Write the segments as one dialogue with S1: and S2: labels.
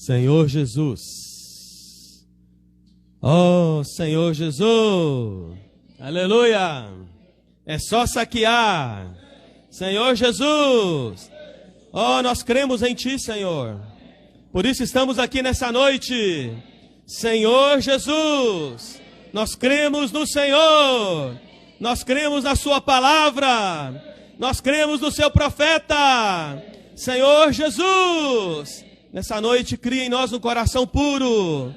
S1: Senhor Jesus. Oh, Senhor Jesus. Aleluia. É só saquear. Senhor Jesus. Oh, nós cremos em Ti, Senhor. Por isso estamos aqui nessa noite. Senhor Jesus. Nós cremos no Senhor. Nós cremos na Sua palavra. Nós cremos no Seu profeta. Senhor Jesus. Nessa noite cria em nós um coração puro.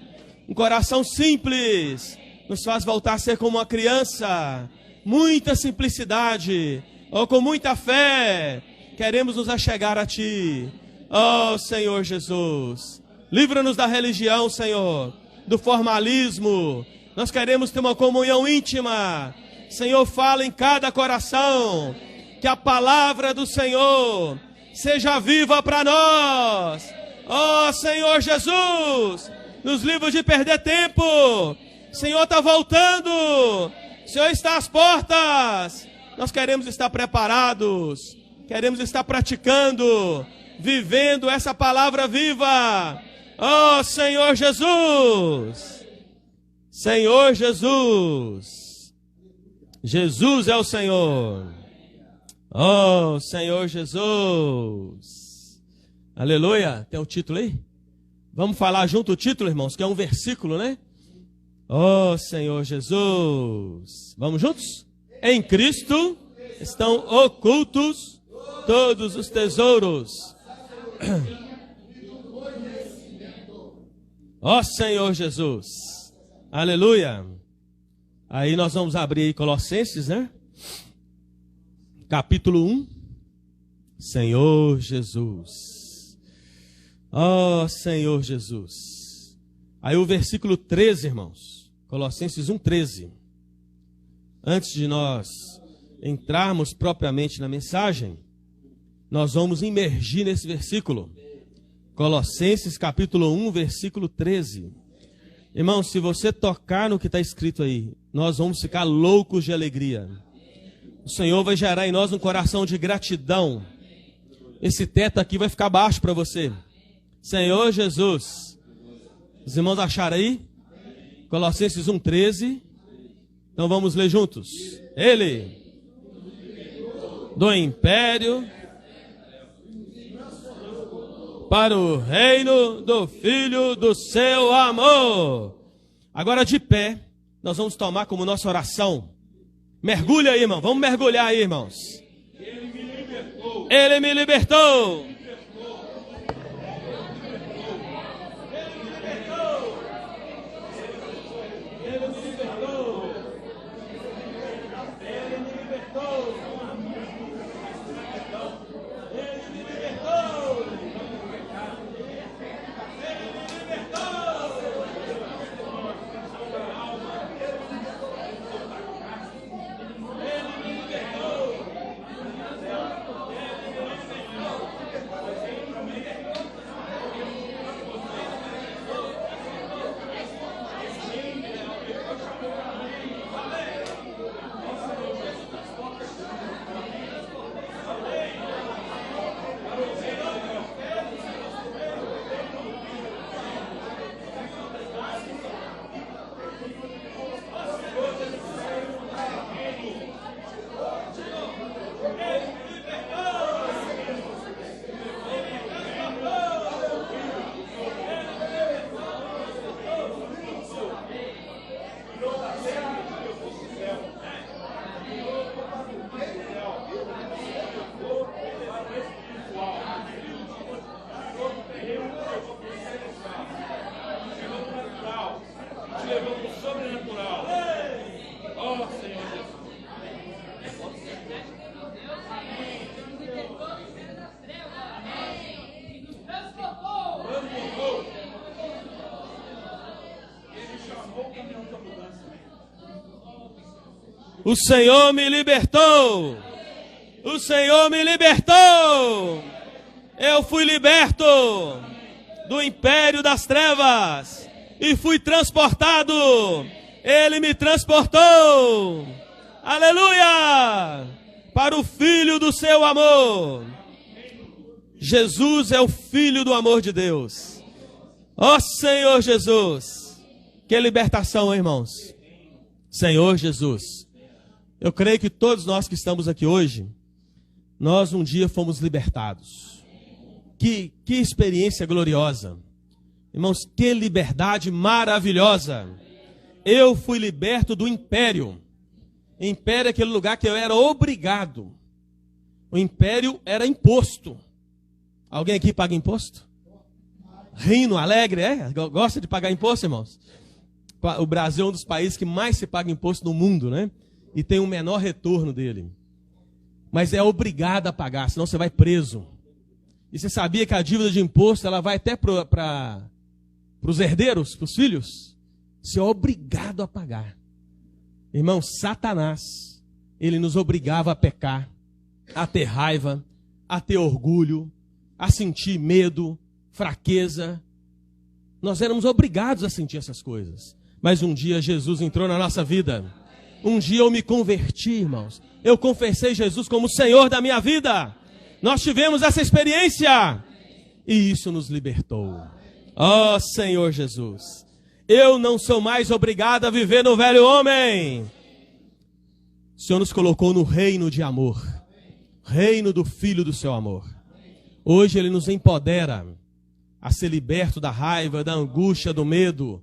S1: Um coração simples. Nos faz voltar a ser como uma criança. Muita simplicidade. Oh, com muita fé. Queremos nos achegar a Ti. Oh, Senhor Jesus. Livra-nos da religião, Senhor. Do formalismo. Nós queremos ter uma comunhão íntima. Senhor, fala em cada coração. Que a palavra do Senhor seja viva para nós. Oh, Senhor Jesus. Nos livra de perder tempo. O Senhor está voltando. O Senhor está às portas. Nós queremos estar preparados. Queremos estar praticando. Vivendo essa palavra viva. Oh, Senhor Jesus. Senhor Jesus. Jesus é o Senhor. Oh, Senhor Jesus. Aleluia. Tem o título aí? Vamos falar junto o título, irmãos, que é um versículo, né? Oh, Senhor Jesus. Vamos juntos? Em Cristo estão ocultos todos os tesouros. Ó Senhor Jesus. Aleluia. Aí nós vamos abrir aí Colossenses, né? Capítulo 1. Senhor Jesus. Ó Senhor Jesus. Aí o versículo 13, irmãos. Colossenses 1:13. Antes de nós entrarmos propriamente na mensagem, nós vamos imergir nesse versículo. Colossenses capítulo 1, versículo 13. Irmão, se você tocar no que está escrito aí, nós vamos ficar loucos de alegria. O Senhor vai gerar em nós um coração de gratidão. Esse teto aqui vai ficar baixo para você. Senhor Jesus. Os irmãos acharam aí? Colossenses 1:13. Então vamos ler juntos. Ele, do império, para o reino do Filho do seu amor. Agora de pé, nós vamos tomar como nossa oração. Mergulha aí, irmão. Vamos mergulhar aí, irmãos. Ele me libertou. Ele me libertou. O Senhor me libertou. O Senhor me libertou. Eu fui liberto do império das trevas e fui transportado. Ele me transportou. Aleluia! Para o Filho do seu amor. Jesus é o Filho do amor de Deus. Ó Senhor Jesus. Que libertação, irmãos. Senhor Jesus. Eu creio que todos nós que estamos aqui hoje, nós um dia fomos libertados. Que experiência gloriosa. Irmãos, que liberdade maravilhosa. Eu fui liberto do império. Império é aquele lugar que eu era obrigado. O império era imposto. Alguém aqui paga imposto? Rindo, alegre, gosta de pagar imposto, irmãos? O Brasil é um dos países que mais se paga imposto no mundo, né? E tem um menor retorno dele. Mas é obrigado a pagar, senão você vai preso. E você sabia que a dívida de imposto ela vai até para os herdeiros, para os filhos? Você é obrigado a pagar. Irmão, Satanás, ele nos obrigava a pecar, a ter raiva, a ter orgulho, a sentir medo, fraqueza. Nós éramos obrigados a sentir essas coisas. Mas um dia Jesus entrou na nossa vida. Um dia eu me converti, irmãos. Eu confessei Jesus como Senhor da minha vida. Nós tivemos essa experiência. E isso nos libertou. Ó Senhor Jesus. Eu não sou mais obrigado a viver no velho homem. O Senhor nos colocou no reino de amor. Reino do Filho do seu amor. Hoje Ele nos empodera a ser liberto da raiva, da angústia, do medo.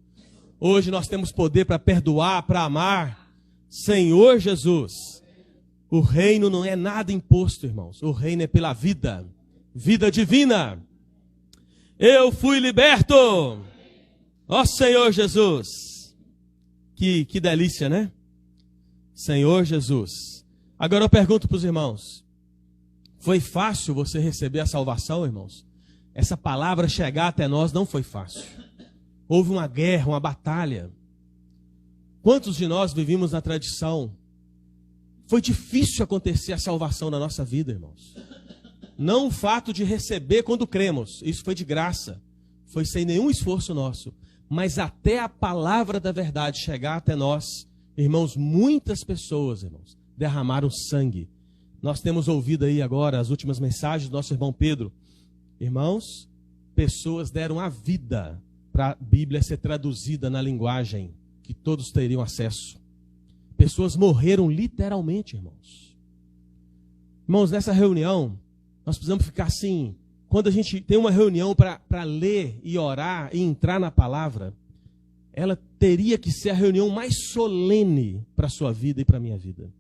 S1: Hoje nós temos poder para perdoar, para amar. Senhor Jesus. O reino não é nada imposto, irmãos. O reino é pela vida. Vida divina. Eu fui liberto. Ó Senhor Jesus. Que delícia, né? Senhor Jesus. Agora eu pergunto para os irmãos. Foi fácil você receber a salvação, irmãos? Essa palavra chegar até nós não foi fácil. Houve uma guerra, uma batalha. Quantos de nós vivimos na tradição? Foi difícil acontecer a salvação na nossa vida, irmãos. Não o fato de receber quando cremos. Isso foi de graça. Foi sem nenhum esforço nosso. Mas até a palavra da verdade chegar até nós, irmãos, muitas pessoas, irmãos, derramaram sangue. Nós temos ouvido aí agora as últimas mensagens do nosso irmão Pedro. Irmãos, pessoas deram a vida para a Bíblia ser traduzida na linguagem que todos teriam acesso. Pessoas morreram literalmente, irmãos. Irmãos, nessa reunião, nós precisamos ficar assim. Quando a gente tem uma reunião para ler e orar e entrar na palavra, ela teria que ser a reunião mais solene para a sua vida e para a minha vida.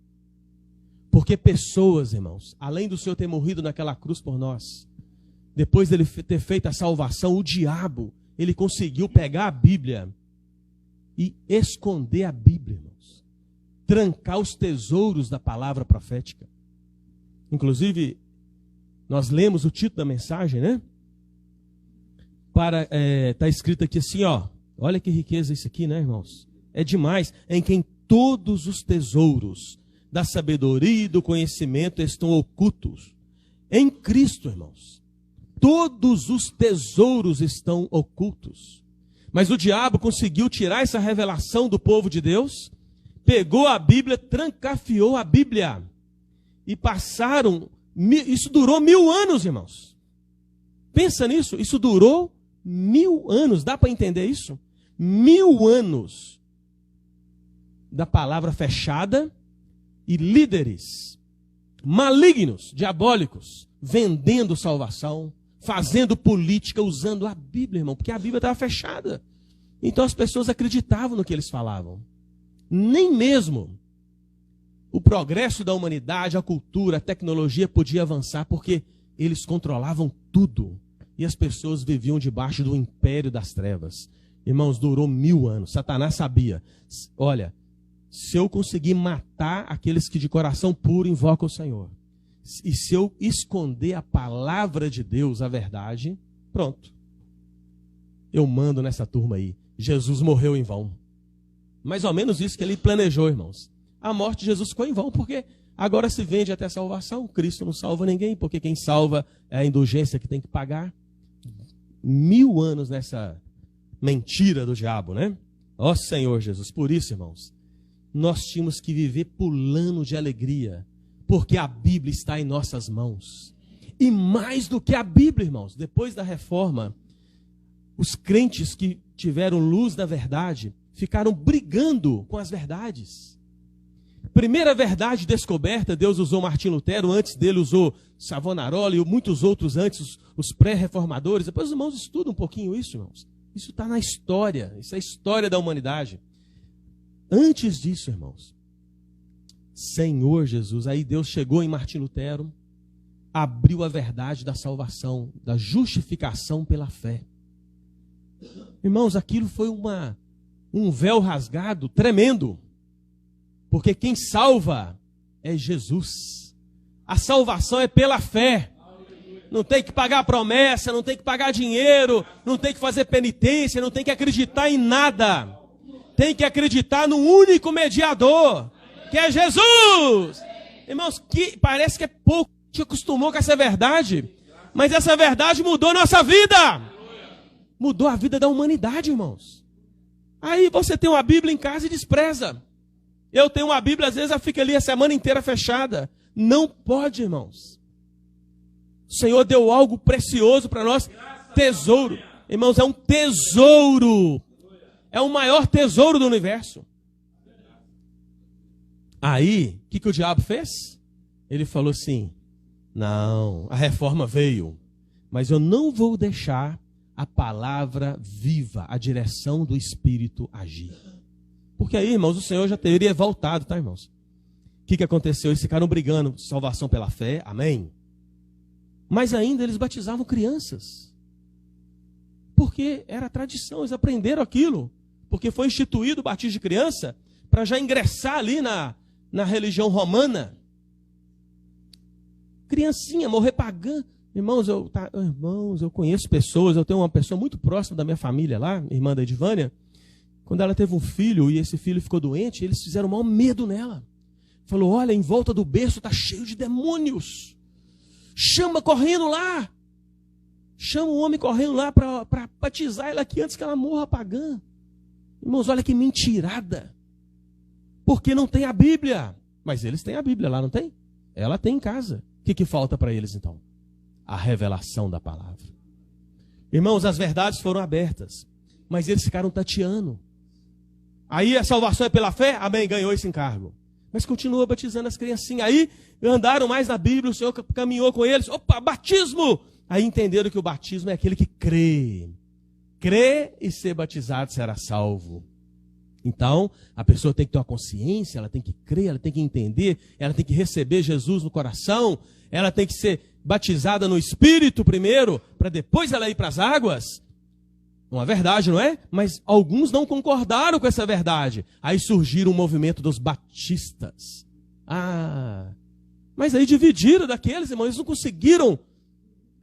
S1: Porque pessoas, irmãos, além do Senhor ter morrido naquela cruz por nós, depois dele ter feito a salvação, o diabo, ele conseguiu pegar a Bíblia e esconder a Bíblia, irmãos. Trancar os tesouros da palavra profética. Inclusive, nós lemos o título da mensagem, né? Está escrito aqui assim, ó. Olha que riqueza isso aqui, né, irmãos? É demais. Em quem todos os tesouros da sabedoria e do conhecimento estão ocultos. Em Cristo, irmãos. Todos os tesouros estão ocultos. Mas o diabo conseguiu tirar essa revelação do povo de Deus, pegou a Bíblia, trancafiou a Bíblia. E passaram, isso durou 1000 anos, irmãos. Pensa nisso, isso durou 1000 anos. Dá para entender isso? 1000 anos da palavra fechada e líderes malignos, diabólicos, vendendo salvação, fazendo política, usando a Bíblia, irmão, porque a Bíblia estava fechada. Então as pessoas acreditavam no que eles falavam. Nem mesmo o progresso da humanidade, a cultura, a tecnologia podia avançar, porque eles controlavam tudo. E as pessoas viviam debaixo do império das trevas. Irmãos, durou 1000 anos. Satanás sabia. Olha, se eu conseguir matar aqueles que de coração puro invocam o Senhor, e se eu esconder a palavra de Deus, a verdade, pronto. Eu mando nessa turma aí. Jesus morreu em vão. Mais ou menos isso que ele planejou, irmãos. A morte de Jesus ficou em vão, porque agora se vende até salvação. Cristo não salva ninguém, porque quem salva é a indulgência que tem que pagar. 1000 anos nessa mentira do diabo, né? Ó Senhor Jesus. Por isso, irmãos, nós tínhamos que viver pulando de alegria, porque a Bíblia está em nossas mãos. E mais do que a Bíblia, irmãos, depois da reforma, os crentes que tiveram luz da verdade ficaram brigando com as verdades. Primeira verdade descoberta, Deus usou Martim Lutero, antes dele usou Savonarola e muitos outros antes, os pré-reformadores. Depois os irmãos estudam um pouquinho isso, irmãos. Isso está na história, isso é a história da humanidade. Antes disso, irmãos, Senhor Jesus, aí Deus chegou em Martim Lutero, abriu a verdade da salvação, da justificação pela fé. Irmãos, aquilo foi um véu rasgado tremendo, porque quem salva é Jesus. A salvação é pela fé. Não tem que pagar promessa, não tem que pagar dinheiro, não tem que fazer penitência, não tem que acreditar em nada. Tem que acreditar no único mediador, que é Jesus. Irmãos, que parece que é pouco que acostumou com essa verdade, mas essa verdade mudou nossa vida. Mudou a vida da humanidade, irmãos. Aí você tem uma Bíblia em casa e despreza. Eu tenho uma Bíblia, às vezes ela fica ali a semana inteira fechada. Não pode, irmãos. O Senhor deu algo precioso para nós, tesouro. Irmãos, é um tesouro. É o maior tesouro do universo. Aí, o que o diabo fez? Ele falou assim, não, a reforma veio, mas eu não vou deixar a palavra viva, a direção do Espírito agir. Porque aí, irmãos, o Senhor já teria voltado, tá, irmãos? O que aconteceu? Eles ficaram brigando, salvação pela fé, amém? Mas ainda eles batizavam crianças. Porque era tradição, eles aprenderam aquilo. Porque foi instituído o batismo de criança para já ingressar ali na religião romana. Criancinha, morrer pagã. Irmãos, eu conheço pessoas, eu tenho uma pessoa muito próxima da minha família lá, irmã da Edivânia. Quando ela teve um filho e esse filho ficou doente, eles fizeram o maior medo nela. Falou, olha, em volta do berço está cheio de demônios. Chama correndo lá. Chama o homem correndo lá para batizar ela aqui antes que ela morra pagã. Irmãos, olha que mentirada. Porque não tem a Bíblia. Mas eles têm a Bíblia lá, não tem? Ela tem em casa. O que falta para eles então? A revelação da palavra. Irmãos, as verdades foram abertas. Mas eles ficaram tateando. Aí a salvação é pela fé? Amém, ganhou esse encargo. Mas continua batizando as criancinhas. Aí andaram mais na Bíblia, o Senhor caminhou com eles. Opa, batismo! Aí entenderam que o batismo é aquele que crê. Crê e ser batizado será salvo. Então, a pessoa tem que ter uma consciência, ela tem que crer, ela tem que entender, ela tem que receber Jesus no coração, ela tem que ser batizada no Espírito primeiro, para depois ela ir para as águas. Uma verdade, não é? Mas alguns não concordaram com essa verdade. Aí surgiram o movimento dos batistas. Mas aí dividiram daqueles, irmãos, eles não conseguiram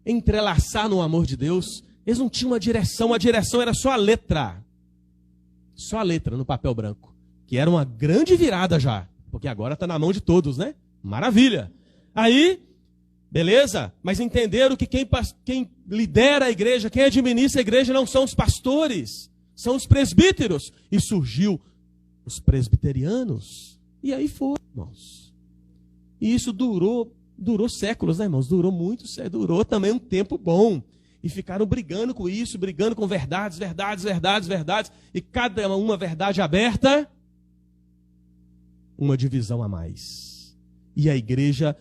S1: entrelaçar no amor de Deus. Eles não tinham uma direção era só a letra. Só a letra no papel branco. Que era uma grande virada já. Porque agora está na mão de todos, né? Maravilha. Aí, beleza, mas entenderam que quem lidera a igreja, quem administra a igreja não são os pastores, são os presbíteros. E surgiu os presbiterianos. E aí foi, irmãos. E isso durou séculos, né, irmãos? Durou muito, durou também um tempo bom. E ficaram brigando com isso, brigando com verdades. E cada uma verdade aberta, uma divisão a mais. E a igreja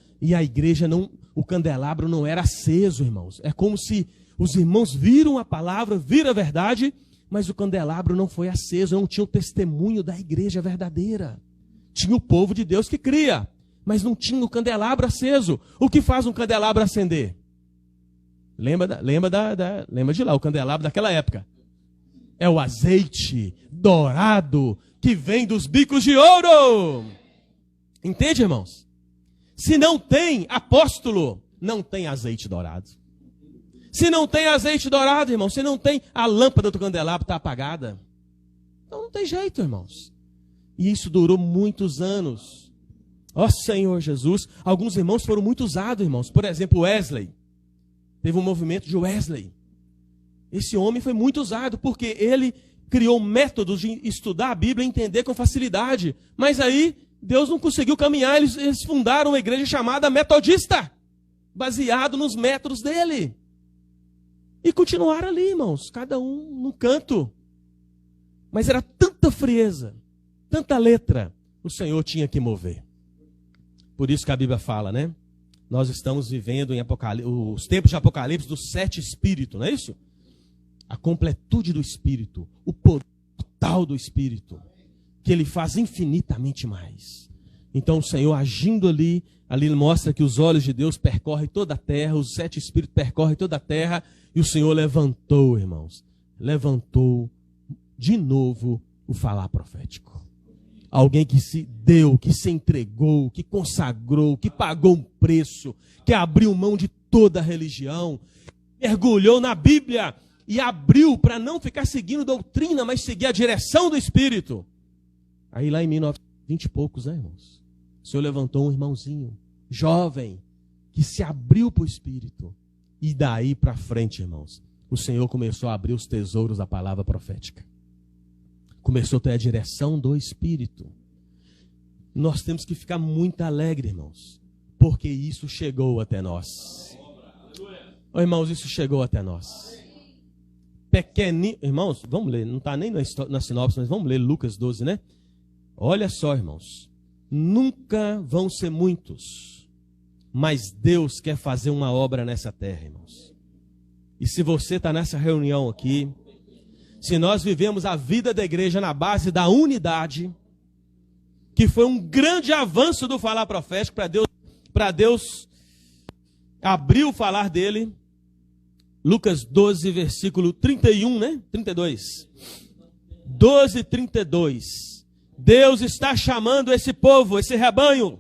S1: não, o candelabro não era aceso, irmãos. É como se os irmãos viram a palavra, viram a verdade, mas o candelabro não foi aceso, não tinha o testemunho da igreja verdadeira. Tinha o povo de Deus que cria, mas não tinha o candelabro aceso. O que faz um candelabro acender? Lembra de lá, o candelabro daquela época. É o azeite dourado que vem dos bicos de ouro. Entende, irmãos? Se não tem apóstolo, não tem azeite dourado. Se não tem azeite dourado, irmão, se não tem a lâmpada do candelabro, está apagada. Então não tem jeito, irmãos. E isso durou muitos anos. Ó Senhor Jesus, alguns irmãos foram muito usados, irmãos. Por exemplo, Wesley. Teve um movimento de Wesley. Esse homem foi muito usado porque ele criou métodos de estudar a Bíblia e entender com facilidade. Mas aí Deus não conseguiu caminhar, eles fundaram uma igreja chamada Metodista, baseado nos métodos dele. E continuaram ali, irmãos, cada um num canto. Mas era tanta frieza, tanta letra, o Senhor tinha que mover. Por isso que a Bíblia fala, né? Nós estamos vivendo em os tempos de Apocalipse dos 7 Espíritos, não é isso? A completude do Espírito, o poder total do Espírito, que Ele faz infinitamente mais. Então o Senhor agindo ali mostra que os olhos de Deus percorrem toda a terra, os 7 Espíritos percorrem toda a terra, e o Senhor levantou, irmãos, levantou de novo o falar profético. Alguém que se deu, que se entregou, que consagrou, que pagou um preço, que abriu mão de toda a religião, mergulhou na Bíblia e abriu para não ficar seguindo doutrina, mas seguir a direção do Espírito. Aí lá em 1920 e poucos, né, irmãos? O Senhor levantou um irmãozinho, jovem, que se abriu para o Espírito. E daí para frente, irmãos, o Senhor começou a abrir os tesouros da palavra profética. Começou a ter a direção do Espírito. Nós temos que ficar muito alegres, irmãos, porque isso chegou até nós. Oh, irmãos, isso chegou até nós. Pequenino, irmãos, vamos ler, não está nem na sinopse, mas vamos ler Lucas 12, né? Olha só, irmãos, nunca vão ser muitos, mas Deus quer fazer uma obra nessa terra, irmãos. E se você está nessa reunião aqui, se nós vivemos a vida da igreja na base da unidade, que foi um grande avanço do falar profético para Deus abrir o falar dele. Lucas 12, versículo 31, né? 32. 12, 32. Deus está chamando esse povo, esse rebanho.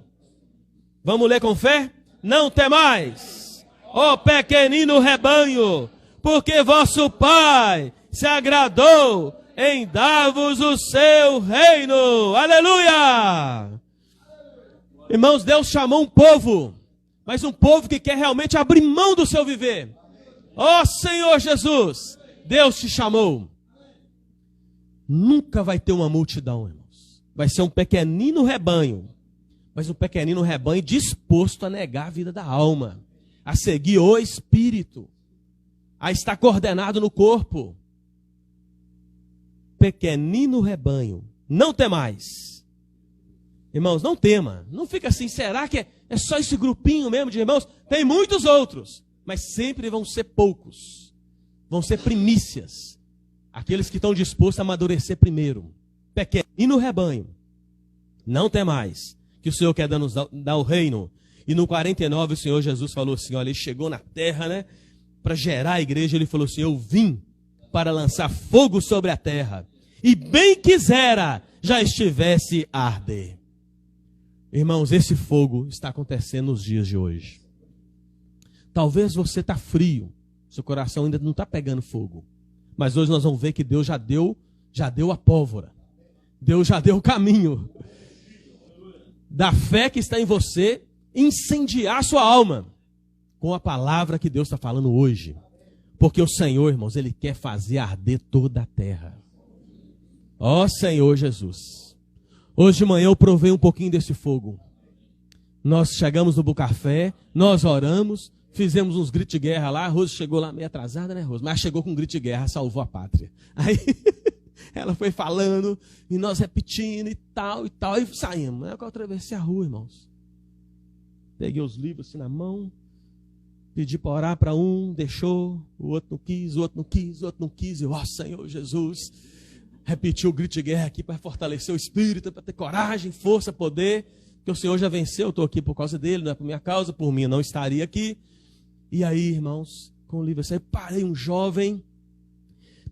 S1: Vamos ler com fé? Não temais, ó pequenino rebanho, porque vosso Pai se agradou em dar-vos o seu reino. Aleluia! Irmãos, Deus chamou um povo, mas um povo que quer realmente abrir mão do seu viver. Ó Senhor Jesus, Deus te chamou. Nunca vai ter uma multidão, irmãos. Vai ser um pequenino rebanho, mas um pequenino rebanho disposto a negar a vida da alma, a seguir o Espírito, a estar coordenado no corpo. Pequenino rebanho, não temais. Irmãos, não tema. Não fica assim, será que é só esse grupinho mesmo de irmãos? Tem muitos outros, mas sempre vão ser poucos. Vão ser primícias. Aqueles que estão dispostos a amadurecer primeiro. Pequenino rebanho, não temais, que o Senhor quer dar o reino. E no 49 o Senhor Jesus falou assim, olha, ele chegou na terra, né, para gerar a igreja. Ele falou assim, eu vim para lançar fogo sobre a terra, e bem quisera já estivesse a arder. Irmãos, esse fogo está acontecendo nos dias de hoje. Talvez você está frio, seu coração ainda não está pegando fogo, mas hoje nós vamos ver que Deus já deu a pólvora, Deus já deu o caminho da fé que está em você, incendiar a sua alma com a palavra que Deus está falando hoje. Porque o Senhor, irmãos, Ele quer fazer arder toda a terra. Ó Senhor Jesus, hoje de manhã eu provei um pouquinho desse fogo. Nós chegamos no Bucafé, nós oramos, fizemos uns gritos de guerra lá. A Rose chegou lá meio atrasada, né, Rose? Mas chegou com um grito de guerra, salvou a pátria. Aí ela foi falando, e nós repetindo e tal, e saímos. Aí eu atravessei a rua, irmãos. Peguei os livros assim na mão, pedi para orar para um, deixou, o outro não quis, o outro não quis, o outro não quis. Eu, ó Senhor Jesus, repeti o grito de guerra aqui para fortalecer o espírito, para ter coragem, força, poder, que o Senhor já venceu, eu estou aqui por causa dele, não é por minha causa, por mim eu não estaria aqui. E aí, irmãos, com o livro assim, parei um jovem,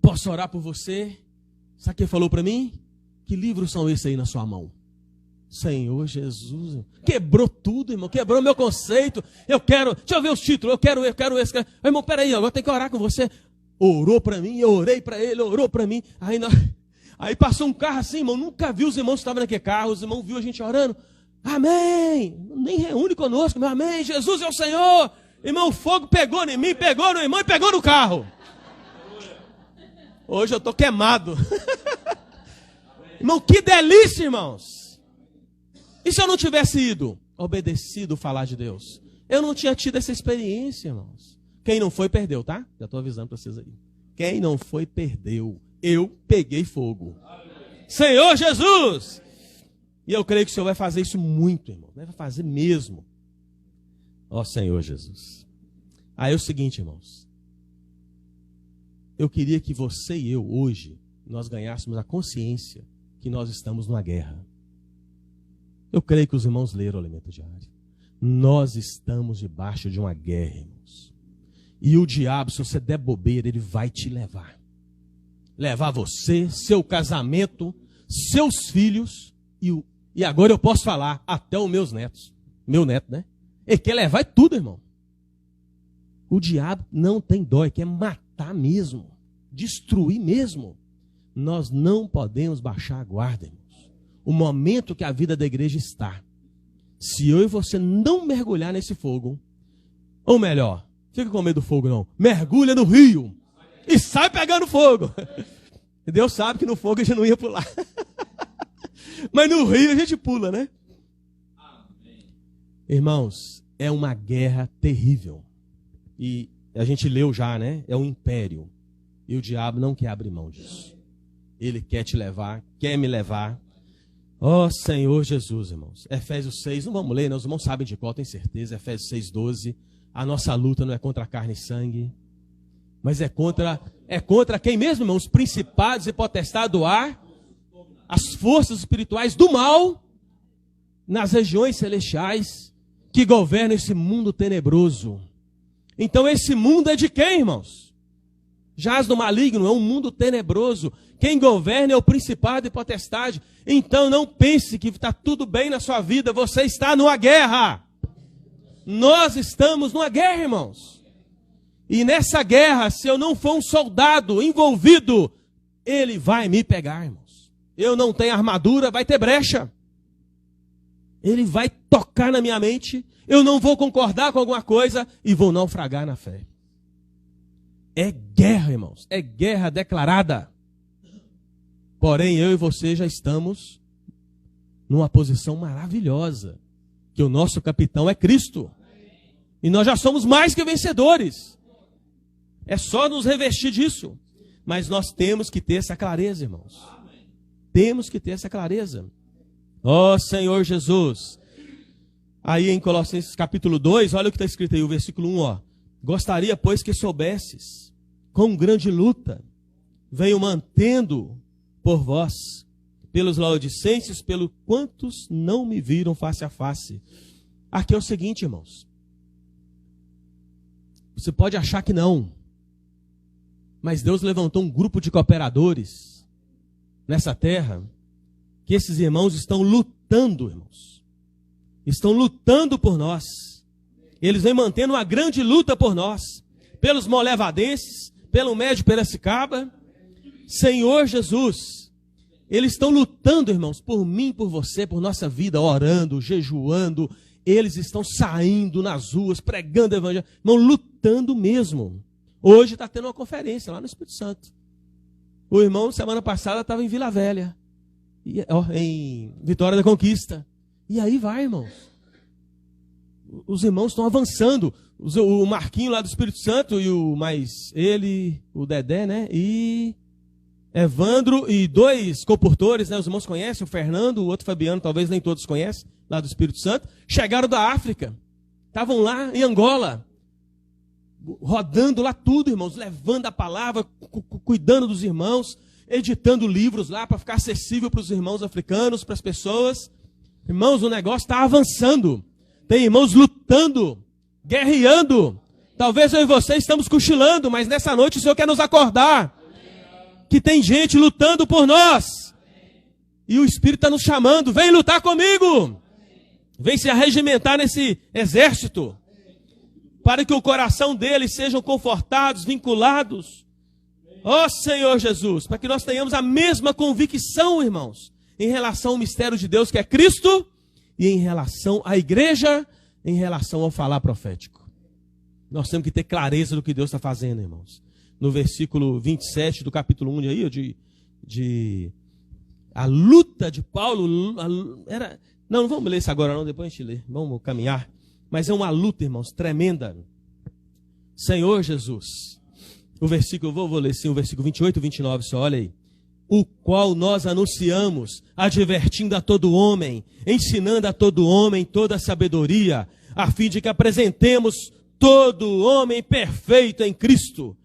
S1: posso orar por você? Sabe o que ele falou para mim? Que livros são esses aí na sua mão? Senhor Jesus, quebrou tudo, irmão, quebrou meu conceito. Deixa eu ver os títulos, eu quero esse. Irmão, peraí, agora tem que orar com você. Orou para mim, eu orei para ele, orou para mim. Aí passou um carro assim, irmão, nunca vi os irmãos que estavam naquele carro, os irmãos viram a gente orando. Amém, nem reúne conosco, meu amém, Jesus é o Senhor. Irmão, o fogo pegou em mim, pegou no irmão e pegou no carro. Hoje eu estou queimado. Irmão, que delícia, irmãos. E se eu não tivesse obedecido falar de Deus? Eu não tinha tido essa experiência, irmãos. Quem não foi, perdeu, tá? Já estou avisando para vocês aí. Quem não foi, perdeu. Eu peguei fogo. Senhor Jesus! E eu creio que o Senhor vai fazer isso muito, irmão. Vai fazer mesmo. Ó Senhor Jesus. Aí é o seguinte, irmãos. Eu queria que você e eu, hoje, nós ganhássemos a consciência que nós estamos numa guerra. Eu creio que os irmãos leram o Alimento Diário. Nós estamos debaixo de uma guerra, irmãos. E o diabo, se você der bobeira, ele vai te levar. Levar você, seu casamento, seus filhos e agora eu posso falar, até os meus netos. Meu neto, né? Ele quer levar tudo, irmão. O diabo não tem dó, ele quer matar mesmo. Destruir mesmo. Nós não podemos baixar a guarda, irmãos. O momento que a vida da igreja está. Se eu e você não mergulhar nesse fogo, ou melhor, fica com medo do fogo não, mergulha no rio e sai pegando fogo. Deus sabe que no fogo a gente não ia pular. Mas no rio a gente pula, né? Irmãos, é uma guerra terrível. E a gente leu já, né? É um império. E o diabo não quer abrir mão disso. Ele quer te levar, quer me levar. Ó Senhor Jesus, irmãos. Efésios 6, não vamos ler, né? Os irmãos sabem de qual, tenho certeza. Efésios 6:12. A nossa luta não é contra carne e sangue, mas é contra quem mesmo, irmãos? Os principados e potestades do ar, as forças espirituais do mal, nas regiões celestiais, que governam esse mundo tenebroso. Então esse mundo é de quem, irmãos? Jaz do maligno, é um mundo tenebroso. Quem governa é o principado e potestade. Então não pense que está tudo bem na sua vida, você está numa guerra. Nós estamos numa guerra, irmãos. E nessa guerra, se eu não for um soldado envolvido, ele vai me pegar, irmãos. Eu não tenho armadura, vai ter brecha. Ele vai tocar na minha mente, eu não vou concordar com alguma coisa e vou naufragar na fé. É guerra, irmãos. É guerra declarada. Porém, eu e você já estamos numa posição maravilhosa. Que o nosso capitão é Cristo. E nós já somos mais que vencedores. É só nos revestir disso. Mas nós temos que ter essa clareza, irmãos. Temos que ter essa clareza. Ó Senhor Jesus. Aí em Colossenses capítulo 2, olha o que está escrito aí, o versículo 1, ó. Gostaria, pois, que soubesses, com grande luta, venho mantendo por vós, pelos laodicenses, pelo quantos não me viram face a face. Aqui é o seguinte, irmãos. Você pode achar que não, mas Deus levantou um grupo de cooperadores nessa terra, que esses irmãos estão lutando, irmãos. Estão lutando por nós. Eles vêm mantendo uma grande luta por nós. Pelos molevadenses, pelo médio Piracicaba. Senhor Jesus, eles estão lutando, irmãos, por mim, por você, por nossa vida, orando, jejuando. Eles estão saindo nas ruas, pregando o evangelho. Irmão, lutando mesmo. Hoje está tendo uma conferência lá no Espírito Santo. O irmão, semana passada, estava em Vila Velha. Em Vitória da Conquista. E aí vai, irmãos. Os irmãos estão avançando. O Marquinho lá do Espírito Santo e o Dedé, né? E Evandro e dois comportores, né? Os irmãos conhecem, o Fernando, o outro Fabiano, talvez nem todos conhecem, lá do Espírito Santo. Chegaram da África. Estavam lá em Angola. Rodando lá tudo, irmãos. Levando a palavra, cuidando dos irmãos. Editando livros lá para ficar acessível para os irmãos africanos, para as pessoas. Irmãos, o negócio está avançando. Tem irmãos lutando, guerreando. Talvez eu e você estamos cochilando, mas nessa noite o Senhor quer nos acordar. Que tem gente lutando por nós. E o Espírito está nos chamando. Vem lutar comigo. Vem se arregimentar nesse exército. Para que o coração deles sejam confortados, vinculados. Ó Senhor Jesus, para que nós tenhamos a mesma convicção, irmãos, em relação ao mistério de Deus que é Cristo, e em relação à igreja, em relação ao falar profético. Nós temos que ter clareza do que Deus está fazendo, irmãos. No versículo 27 do capítulo 1 aí, a luta de Paulo, não vamos ler isso agora não, depois a gente lê, vamos caminhar. Mas é uma luta, irmãos, tremenda. Senhor Jesus. O versículo, vou ler sim, o versículo 28 e 29, só olha aí. O qual nós anunciamos, advertindo a todo homem, ensinando a todo homem toda a sabedoria, a fim de que apresentemos todo homem perfeito em Cristo.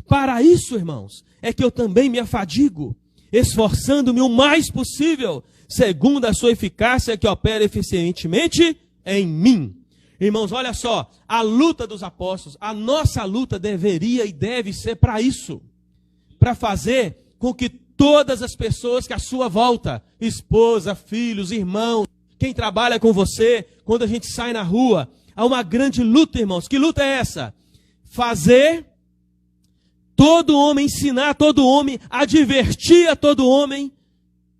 S1: Para isso, irmãos, é que eu também me afadigo, esforçando-me o mais possível, segundo a sua eficácia que opera eficientemente em mim. Irmãos, olha só, a luta dos apóstolos, a nossa luta deveria e deve ser para isso. Para fazer com que todas as pessoas que à sua volta, esposa, filhos, irmãos, quem trabalha com você, quando a gente sai na rua, há uma grande luta, irmãos. Que luta é essa? Fazer todo homem, ensinar todo homem, advertir a todo homem.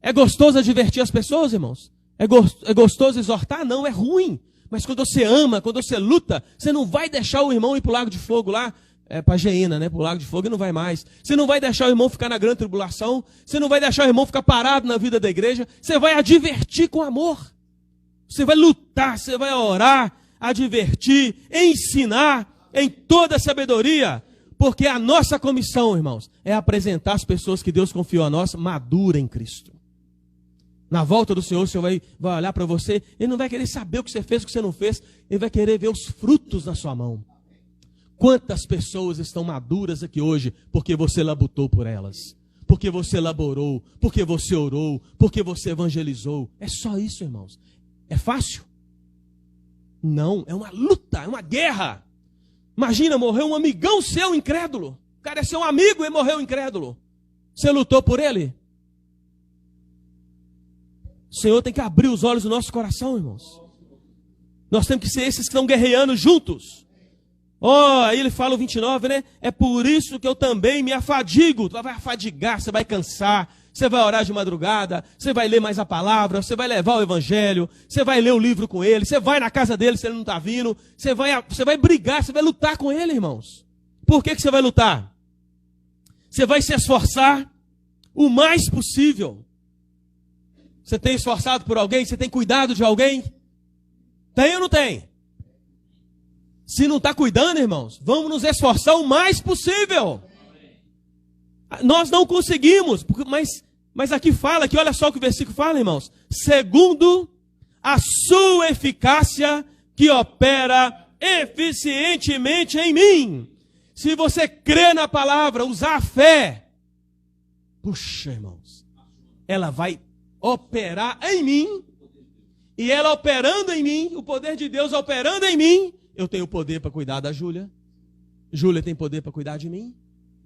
S1: É gostoso advertir as pessoas, irmãos? É gostoso exortar? Não, é ruim. Mas quando você ama, quando você luta, você não vai deixar o irmão ir para o lago de fogo lá, para Geena, né? Para o lago de fogo e não vai mais. Você não vai deixar o irmão ficar na grande tribulação. Você não vai deixar o irmão ficar parado na vida da igreja. Você vai advertir com amor. Você vai lutar, você vai orar, advertir, ensinar em toda a sabedoria. Porque a nossa comissão, irmãos, é apresentar as pessoas que Deus confiou a nós maduras em Cristo. Na volta do Senhor, o Senhor vai olhar para você, Ele não vai querer saber o que você fez, o que você não fez, Ele vai querer ver os frutos na sua mão. Quantas pessoas estão maduras aqui hoje porque você labutou por elas, porque você laborou, porque você orou, porque você evangelizou. É só isso, irmãos. É fácil? Não, é uma luta, é uma guerra. Imagina, morreu um amigão seu incrédulo. O cara é seu amigo e morreu incrédulo. Você lutou por ele? O Senhor tem que abrir os olhos do nosso coração, irmãos. Nós temos que ser esses que estão guerreando juntos. Aí ele fala o 29, né? É por isso que eu também me afadigo. Tu vai afadigar, você vai cansar. Você vai orar de madrugada, você vai ler mais a palavra, você vai levar o evangelho, você vai ler o livro com ele, você vai na casa dele se ele não está vindo, você vai brigar, você vai lutar com ele, irmãos. Por que você vai lutar? Você vai se esforçar o mais possível. Você tem esforçado por alguém? Você tem cuidado de alguém? Tem ou não tem? Se não está cuidando, irmãos, vamos nos esforçar o mais possível. Nós não conseguimos, mas aqui fala, que olha só o que o versículo fala, irmãos. Segundo a sua eficácia que opera eficientemente em mim. Se você crê na palavra, usar a fé, puxa, irmãos, ela vai operar em mim, e ela operando em mim, o poder de Deus operando em mim, eu tenho poder para cuidar da Júlia. Júlia tem poder para cuidar de mim.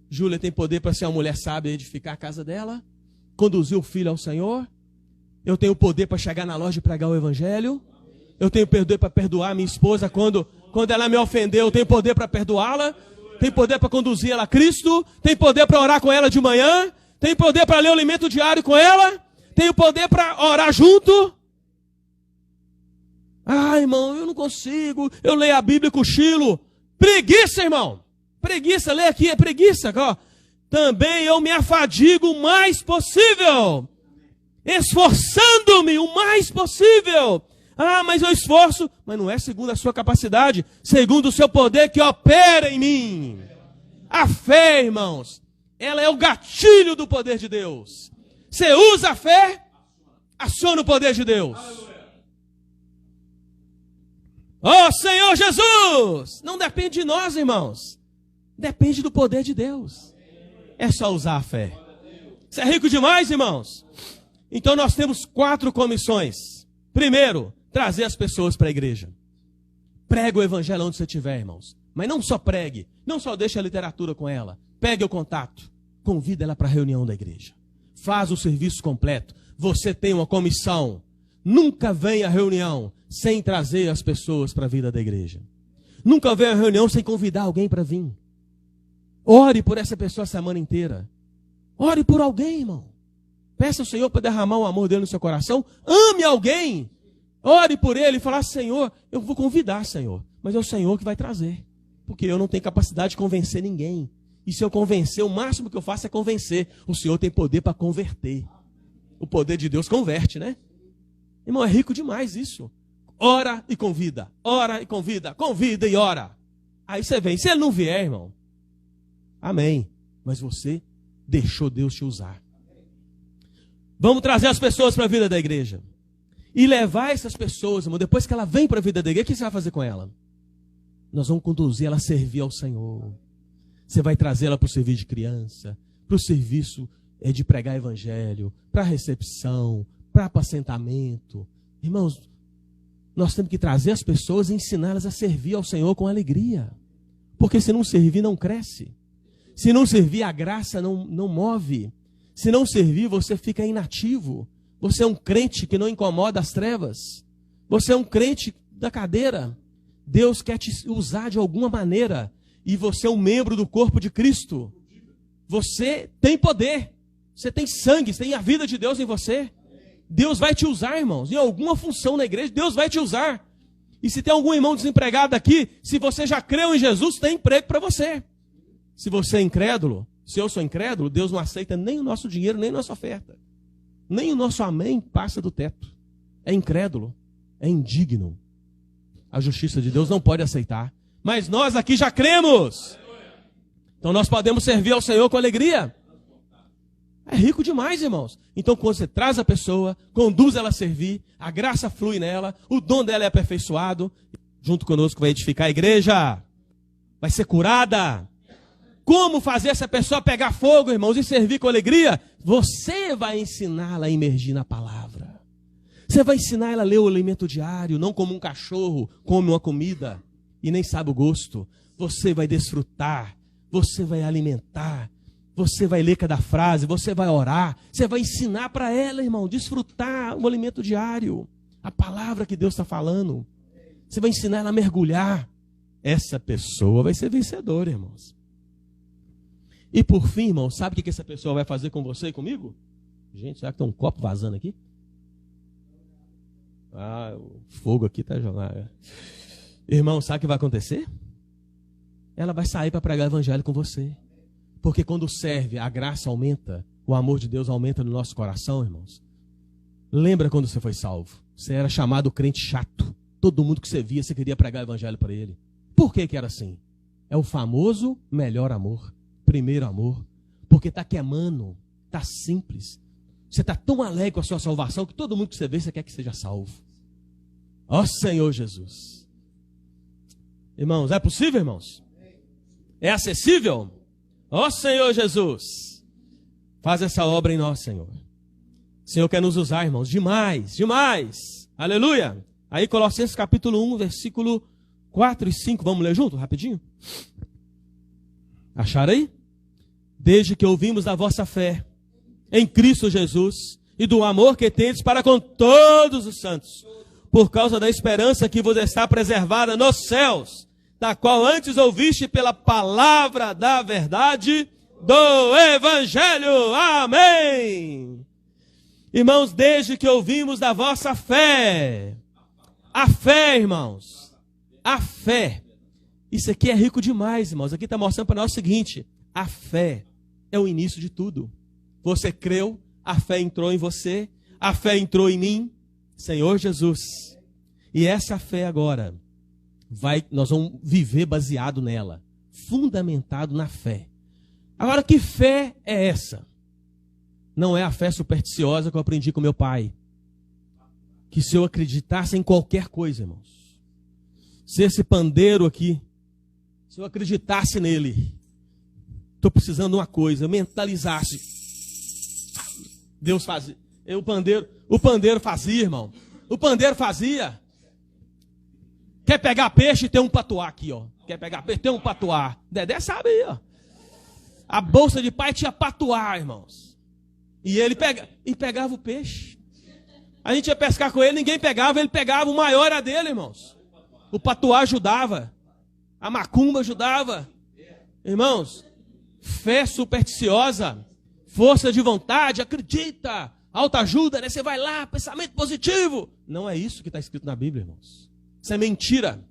S1: Júlia tem poder para ser uma mulher sábia e edificar a casa dela, conduzir o filho ao Senhor. Eu tenho poder para chegar na loja e pregar o evangelho. Eu tenho poder para perdoar minha esposa quando ela me ofendeu. Eu tenho poder para perdoá-la. Tenho poder para conduzir ela a Cristo. Tenho poder para orar com ela de manhã. Tenho poder para ler o alimento diário com ela. Tenho poder para orar junto. Ah, irmão, eu não consigo. Eu leio a Bíblia e cochilo. Preguiça, irmão. Preguiça, lê aqui, é preguiça. Ó. Também eu me afadigo o mais possível, esforçando-me o mais possível. Ah, mas eu esforço, mas não é segundo a sua capacidade, segundo o seu poder que opera em mim. A fé, irmãos, ela é o gatilho do poder de Deus. Você usa a fé, aciona o poder de Deus. Oh, Senhor Jesus! Não depende de nós, irmãos. Depende do poder de Deus. É só usar a fé. Você é rico demais, irmãos? Então nós temos 4 comissões. Primeiro, trazer as pessoas para a igreja. Pregue o evangelho onde você estiver, irmãos. Mas não só pregue, não só deixe a literatura com ela. Pegue o contato, convida ela para a reunião da igreja. Faz o serviço completo. Você tem uma comissão. Nunca venha à reunião sem trazer as pessoas para a vida da igreja. Nunca venha à reunião sem convidar alguém para vir. Ore por essa pessoa a semana inteira. Ore por alguém, irmão. Peça ao Senhor para derramar o amor dele no seu coração. Ame alguém. Ore por ele e fale: Senhor, eu vou convidar, Senhor. Mas é o Senhor que vai trazer. Porque eu não tenho capacidade de convencer ninguém. E se eu convencer, o máximo que eu faço é convencer. O Senhor tem poder para converter. O poder de Deus converte, né? Irmão, é rico demais isso. Ora e convida. Ora e convida. Convida e ora. Aí você vem. Se ele não vier, irmão, amém. Mas você deixou Deus te usar. Vamos trazer as pessoas para a vida da igreja. E levar essas pessoas, irmão, depois que ela vem para a vida da igreja, o que você vai fazer com ela? Nós vamos conduzir ela a servir ao Senhor. Você vai trazer ela para o serviço de criança, para o serviço de pregar evangelho, para a recepção, para apacentamento. Irmãos, nós temos que trazer as pessoas e ensiná-las a servir ao Senhor com alegria. Porque se não servir, não cresce. Se não servir, a graça não move. Se não servir, você fica inativo. Você é um crente que não incomoda as trevas. Você é um crente da cadeira. Deus quer te usar de alguma maneira. E você é um membro do corpo de Cristo. Você tem poder. Você tem sangue, você tem a vida de Deus em você. Deus vai te usar, irmãos. Em alguma função na igreja, Deus vai te usar. E se tem algum irmão desempregado aqui, se você já creu em Jesus, tem emprego para você. Se você é incrédulo, se eu sou incrédulo, Deus não aceita nem o nosso dinheiro, nem a nossa oferta. Nem o nosso amém passa do teto. É incrédulo, é indigno. A justiça de Deus não pode aceitar. Mas nós aqui já cremos. Então nós podemos servir ao Senhor com alegria. É rico demais, irmãos. Então quando você traz a pessoa, conduz ela a servir, a graça flui nela, o dom dela é aperfeiçoado, junto conosco vai edificar a igreja, vai ser curada. Como fazer essa pessoa pegar fogo, irmãos, e servir com alegria? Você vai ensiná-la a imergir na palavra. Você vai ensinar ela a ler o alimento diário, não como um cachorro come uma comida e nem sabe o gosto. Você vai desfrutar, você vai alimentar, você vai ler cada frase, você vai orar, você vai ensinar para ela, irmão, desfrutar o alimento diário, a palavra que Deus está falando. Você vai ensinar ela a mergulhar. Essa pessoa vai ser vencedora, irmãos. E por fim, irmão, sabe o que essa pessoa vai fazer com você e comigo? Gente, será que tem um copo vazando aqui? Ah, o fogo aqui está jogado. Irmão, sabe o que vai acontecer? Ela vai sair para pregar o evangelho com você. Porque quando serve, a graça aumenta, o amor de Deus aumenta no nosso coração, irmãos. Lembra quando você foi salvo? Você era chamado crente chato. Todo mundo que você via, você queria pregar o evangelho para ele. Por que que era assim? É o famoso melhor amor. Primeiro amor, porque está queimando, está simples. Você está tão alegre com a sua salvação que todo mundo que você vê, você quer que seja salvo. Ó Senhor Jesus. Irmãos, é possível, irmãos? É acessível? Ó Senhor Jesus. Faz essa obra em nós, Senhor. O Senhor quer nos usar, irmãos, demais, demais. Aleluia. Aí Colossenses capítulo 1, versículo 4 e 5. Vamos ler junto, rapidinho? Acharam aí? Desde que ouvimos da vossa fé em Cristo Jesus e do amor que tendes para com todos os santos, por causa da esperança que vos está preservada nos céus, da qual antes ouviste pela palavra da verdade do Evangelho. Amém. Irmãos, desde que ouvimos da vossa fé, a fé, irmãos, a fé. Isso aqui é rico demais, irmãos. Aqui está mostrando para nós o seguinte: a fé é o início de tudo. Você creu, a fé entrou em você, a fé entrou em mim, Senhor Jesus. E essa fé agora, nós vamos viver baseado nela, fundamentado na fé. Agora, que fé é essa? Não é a fé supersticiosa que eu aprendi com meu pai. Que se eu acreditasse em qualquer coisa, irmãos, se esse pandeiro aqui, se eu acreditasse nele, estou precisando de uma coisa, mentalizasse, Deus fazia. O pandeiro fazia, irmão. O pandeiro fazia. Quer pegar peixe, tem um patuá aqui, ó. Quer pegar peixe, tem um patuá. Dedé sabe aí, ó. A bolsa de pai tinha patuá, irmãos. E ele pegava o peixe. A gente ia pescar com ele, ninguém pegava, ele pegava, o maior era dele, irmãos. O patuá ajudava. A macumba ajudava. Irmãos, fé supersticiosa, força de vontade, acredita, autoajuda, né? Você vai lá, pensamento positivo. Não é isso que está escrito na Bíblia, irmãos. Isso é mentira.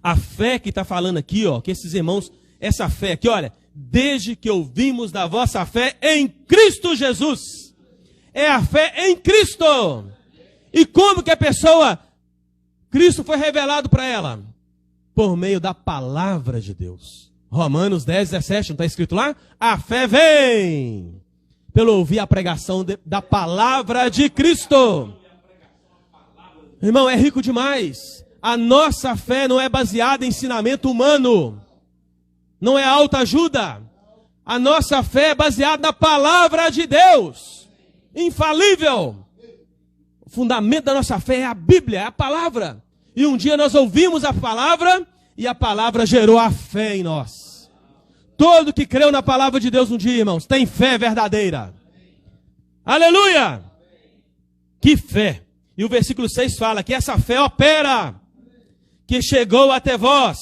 S1: A fé que está falando aqui, ó, que esses irmãos, essa fé aqui, olha, desde que ouvimos da vossa fé em Cristo Jesus. É a fé em Cristo. E como que a pessoa, Cristo foi revelado para ela? por meio da palavra de Deus. Romanos 10, 17, não está escrito lá? A fé vem pelo ouvir a pregação da palavra de Cristo. Irmão, é rico demais. A nossa fé não é baseada em ensinamento humano. Não é autoajuda. A nossa fé é baseada na palavra de Deus. Infalível. O fundamento da nossa fé é a Bíblia, é a palavra. E um dia nós ouvimos a palavra e a palavra gerou a fé em nós. Todo que creu na palavra de Deus um dia, irmãos, tem fé verdadeira. Aleluia! Que fé! E o versículo 6 fala que essa fé opera, que chegou até vós,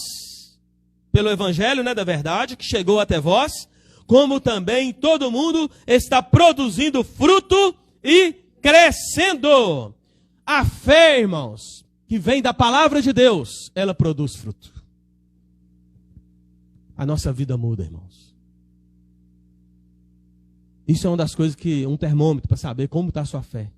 S1: pelo evangelho, da verdade, que chegou até vós, como também todo mundo está produzindo fruto e crescendo. A fé, irmãos, que vem da palavra de Deus, ela produz fruto. A nossa vida muda, irmãos. Isso é uma das coisas que, um termômetro para saber como está a sua fé.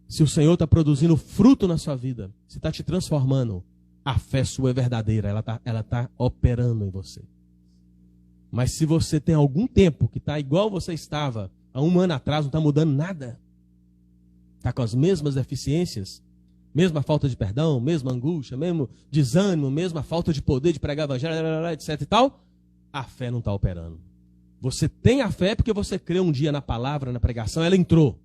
S1: Se o Senhor está produzindo fruto na sua vida, se está te transformando, a fé sua é verdadeira, ela tá operando em você. Mas se você tem algum tempo que está igual você estava há um ano atrás, não está mudando nada, está com as mesmas deficiências, mesma falta de perdão, mesma angústia, mesmo desânimo, mesma falta de poder de pregar evangelho, etc e tal, a fé não está operando. Você tem a fé porque você creu um dia na palavra, na pregação, ela entrou.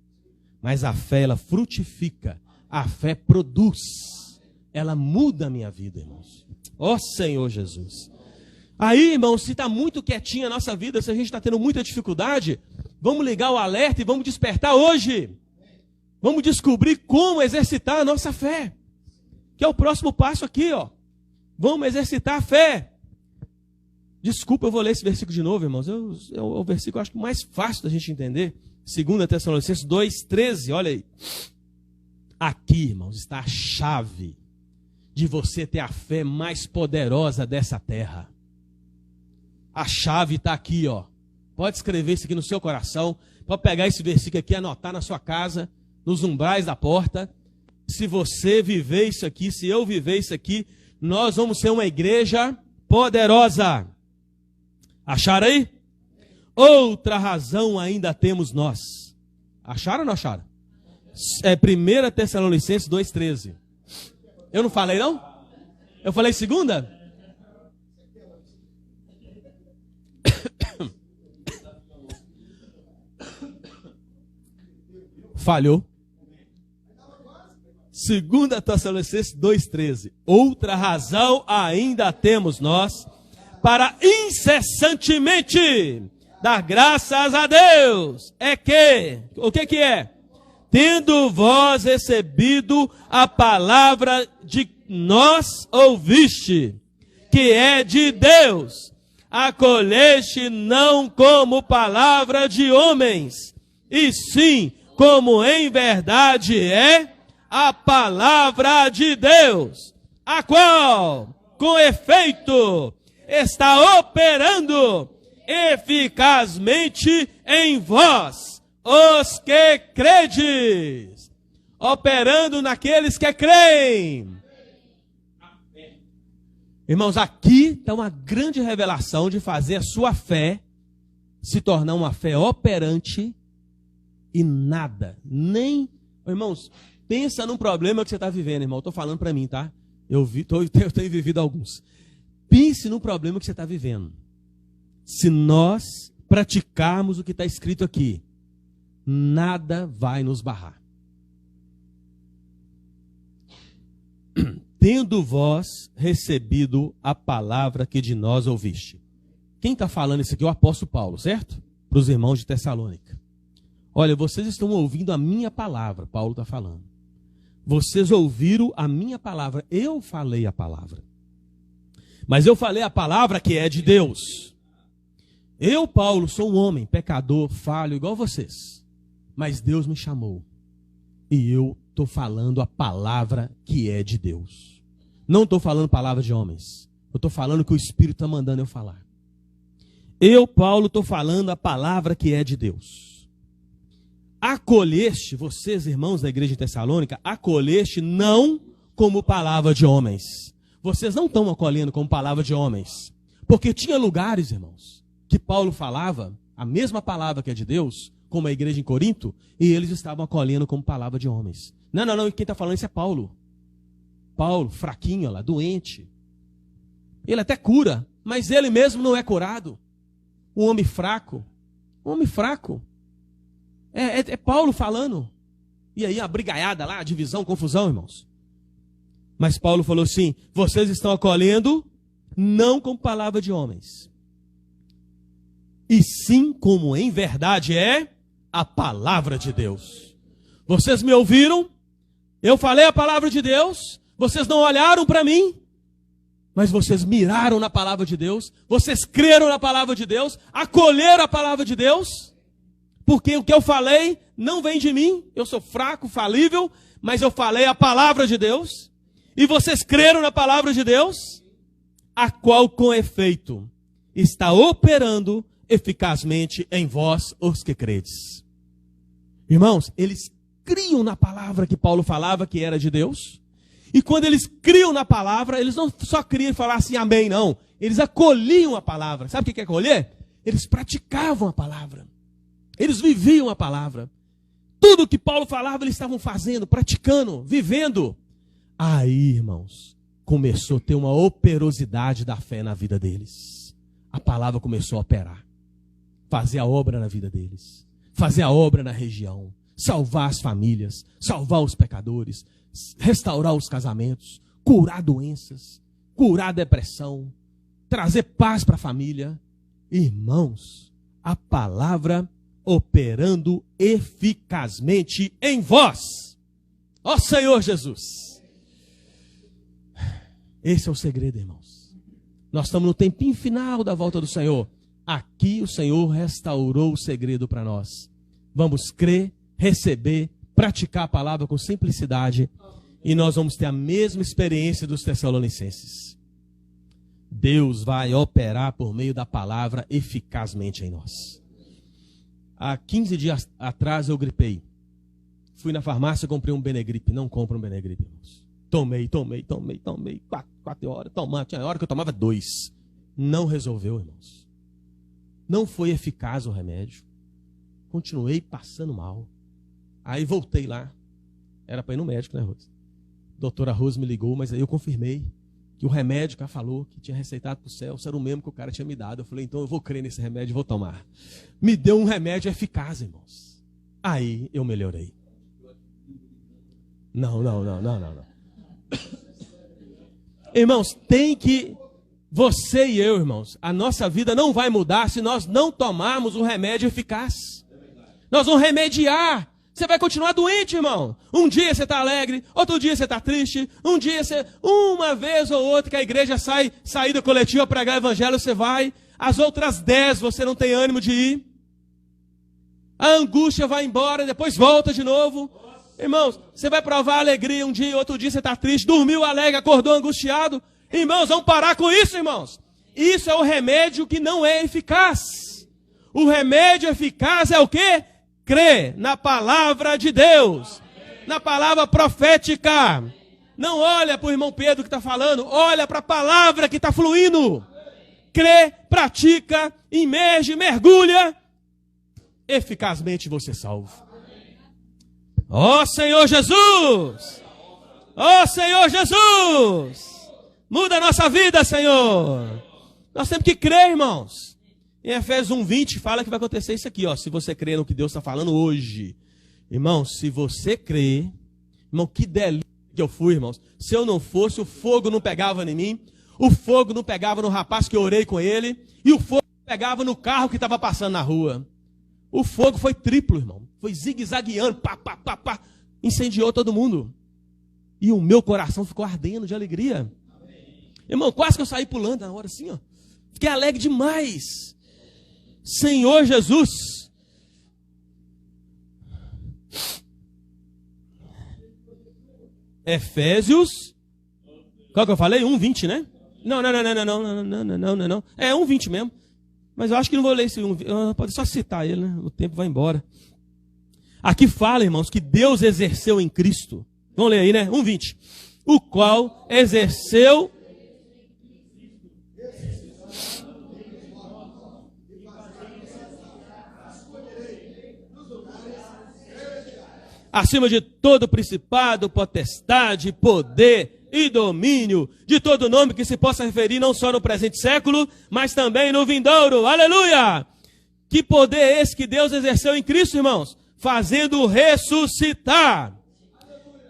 S1: Mas a fé, ela frutifica. A fé produz. Ela muda a minha vida, irmãos. Ó Senhor Jesus. Aí, irmãos, se está muito quietinha a nossa vida, se a gente está tendo muita dificuldade, vamos ligar o alerta e vamos despertar hoje. Vamos descobrir como exercitar a nossa fé. Que é o próximo passo aqui, ó. Vamos exercitar a fé. Desculpa, eu vou ler esse versículo de novo, irmãos. É o versículo, acho que mais fácil da gente entender. 2 Tessalonicenses 2:13, olha aí. Aqui, irmãos, está a chave de você ter a fé mais poderosa dessa terra. A chave está aqui, ó. Pode escrever isso aqui no seu coração. Pode pegar esse versículo aqui e anotar na sua casa, nos umbrais da porta. Se você viver isso aqui, se eu viver isso aqui, nós vamos ser uma igreja poderosa. Acharam aí? Outra razão ainda temos nós. Acharam ou não acharam? É 1 Tessalonicenses 2:13. Eu não falei, não? Eu falei segunda? Falhou. 2 Tessalonicenses 2:13. Outra razão ainda temos nós para incessantemente dar graças a Deus. É que, o que é? Tendo vós recebido a palavra de nós ouviste, que é de Deus, acolheste não como palavra de homens, e sim como em verdade é a palavra de Deus, a qual, com efeito, está operando eficazmente em vós, os que credes. Operando naqueles que creem. Irmãos, aqui está uma grande revelação de fazer a sua fé se tornar uma fé operante e nada, nem... Irmãos, pensa num problema que você está vivendo, irmão. Estou falando para mim, tá? Eu tenho vivido alguns. Pense no problema que você está vivendo. Se nós praticarmos o que está escrito aqui, nada vai nos barrar. Tendo vós recebido a palavra que de nós ouviste. Quem está falando isso aqui é o apóstolo Paulo, certo? Para os irmãos de Tessalônica. Olha, vocês estão ouvindo a minha palavra, Paulo está falando. Vocês ouviram a minha palavra, eu falei a palavra. Mas eu falei a palavra que é de Deus. Eu, Paulo, sou um homem, pecador, falho, igual vocês. Mas Deus me chamou. E eu estou falando a palavra que é de Deus. Não estou falando palavra de homens. Eu estou falando que o Espírito está mandando eu falar. Eu, Paulo, estou falando a palavra que é de Deus. Acolheste, vocês, irmãos da igreja de Tessalônica, acolheste não como palavra de homens. vocês não estão acolhendo como palavra de homens. Porque tinha lugares, irmãos, que Paulo falava a mesma palavra que é de Deus, como a igreja em Corinto, e eles estavam acolhendo como palavra de homens. Não, quem está falando isso é Paulo. Paulo, fraquinho lá, doente. Ele até cura, mas ele mesmo não é curado. Um homem fraco. É Paulo falando. E aí a brigaiada lá, a divisão, confusão, irmãos. Mas Paulo falou assim, vocês estão acolhendo não como palavra de homens, e sim como em verdade é a palavra de Deus. Vocês me ouviram, eu falei a palavra de Deus, vocês não olharam para mim, mas vocês miraram na palavra de Deus, vocês creram na palavra de Deus, acolheram a palavra de Deus, porque o que eu falei não vem de mim, eu sou fraco, falível, mas eu falei a palavra de Deus, e vocês creram na palavra de Deus, a qual com efeito está operando eficazmente em vós os que credes. Irmãos, eles criam na palavra que Paulo falava que era de Deus, e quando eles criam na palavra, eles não só criam e falavam assim, amém, não. Eles acolhiam a palavra. Sabe o que é acolher? Eles praticavam a palavra. Eles viviam a palavra. Tudo que Paulo falava, eles estavam fazendo, praticando, vivendo. Aí, irmãos, começou a ter uma operosidade da fé na vida deles. A palavra começou a operar. Fazer a obra na vida deles. Fazer a obra na região. Salvar as famílias. Salvar os pecadores. Restaurar os casamentos. Curar doenças. Curar a depressão. Trazer paz para a família. Irmãos, a palavra operando eficazmente em vós. Ó Senhor Jesus. Esse é o segredo, irmãos. Nós estamos no tempinho final da volta do Senhor. Aqui o Senhor restaurou o segredo para nós. Vamos crer, receber, praticar a palavra com simplicidade. E nós vamos ter a mesma experiência dos Tessalonicenses. Deus vai operar por meio da palavra eficazmente em nós. Há 15 dias atrás eu gripei. Fui na farmácia e comprei um Benegripe. Não compra um Benegripe, irmãos. Tomei. 4 horas. Tinha hora que eu tomava 2. Não resolveu, irmãos. Não foi eficaz o remédio. Continuei passando mal. Aí voltei lá. Era para ir no médico, né, Rose? A doutora Rose me ligou, mas aí eu confirmei que o remédio que ela falou, que tinha receitado para o Celso, era o mesmo que o cara tinha me dado. Eu falei, então eu vou crer nesse remédio e vou tomar. Me deu um remédio eficaz, irmãos. Aí eu melhorei. Não. Irmãos, você e eu, irmãos, a nossa vida não vai mudar se nós não tomarmos um remédio eficaz. Nós vamos remediar. Você vai continuar doente, irmão. Um dia você está alegre, outro dia você está triste. Um dia uma vez ou outra que a igreja saída coletiva para pregar o evangelho, você vai. As outras 10 você não tem ânimo de ir. A angústia vai embora, depois volta de novo. Irmãos, você vai provar a alegria um dia, outro dia você está triste, dormiu alegre, acordou angustiado. Irmãos, vamos parar com isso, irmãos. Isso é o remédio que não é eficaz. O remédio eficaz é o quê? Crer na palavra de Deus, na palavra profética. Não olha para o irmão Pedro que está falando, olha para a palavra que está fluindo. Crê, pratica, imerge, mergulha. Eficazmente você salvo. Ó Senhor Jesus! Ó Senhor Jesus! Muda a nossa vida, Senhor! Nós temos que crer, irmãos. Em Efésios 1:20 fala que vai acontecer isso aqui, ó. Se você crer no que Deus está falando hoje. Irmão, se você crer, irmão, que delícia que eu fui, irmãos. Se eu não fosse, o fogo não pegava em mim. O fogo não pegava no rapaz que eu orei com ele. E o fogo não pegava no carro que estava passando na rua. O fogo foi triplo, irmão. Foi zigue-zagueando, pá. Incendiou todo mundo. E o meu coração ficou ardendo de alegria. Irmão, quase que eu saí pulando na hora assim, ó. Fiquei alegre demais. Senhor Jesus. Efésios. Qual que eu falei? 1:20, né? Não. É 1:20 mesmo. Mas eu acho que não vou ler esse 1:20. Pode só citar ele, né? O tempo vai embora. Aqui fala, irmãos, que Deus exerceu em Cristo. Vamos ler aí, né? 1:20. O qual exerceu acima de todo principado, potestade, poder e domínio, de todo nome que se possa referir não só no presente século, mas também no vindouro. Aleluia! Que poder é esse que Deus exerceu em Cristo, irmãos? Fazendo ressuscitar.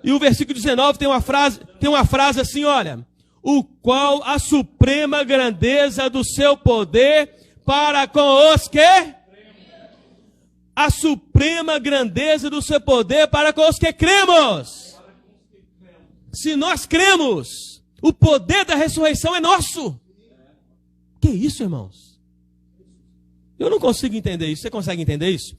S1: E o versículo 19 tem uma frase assim, olha: o qual a suprema grandeza do seu poder para com os que... A suprema grandeza do seu poder para com os que cremos. Se nós cremos, o poder da ressurreição é nosso. Que isso, irmãos? Eu não consigo entender isso. Você consegue entender isso?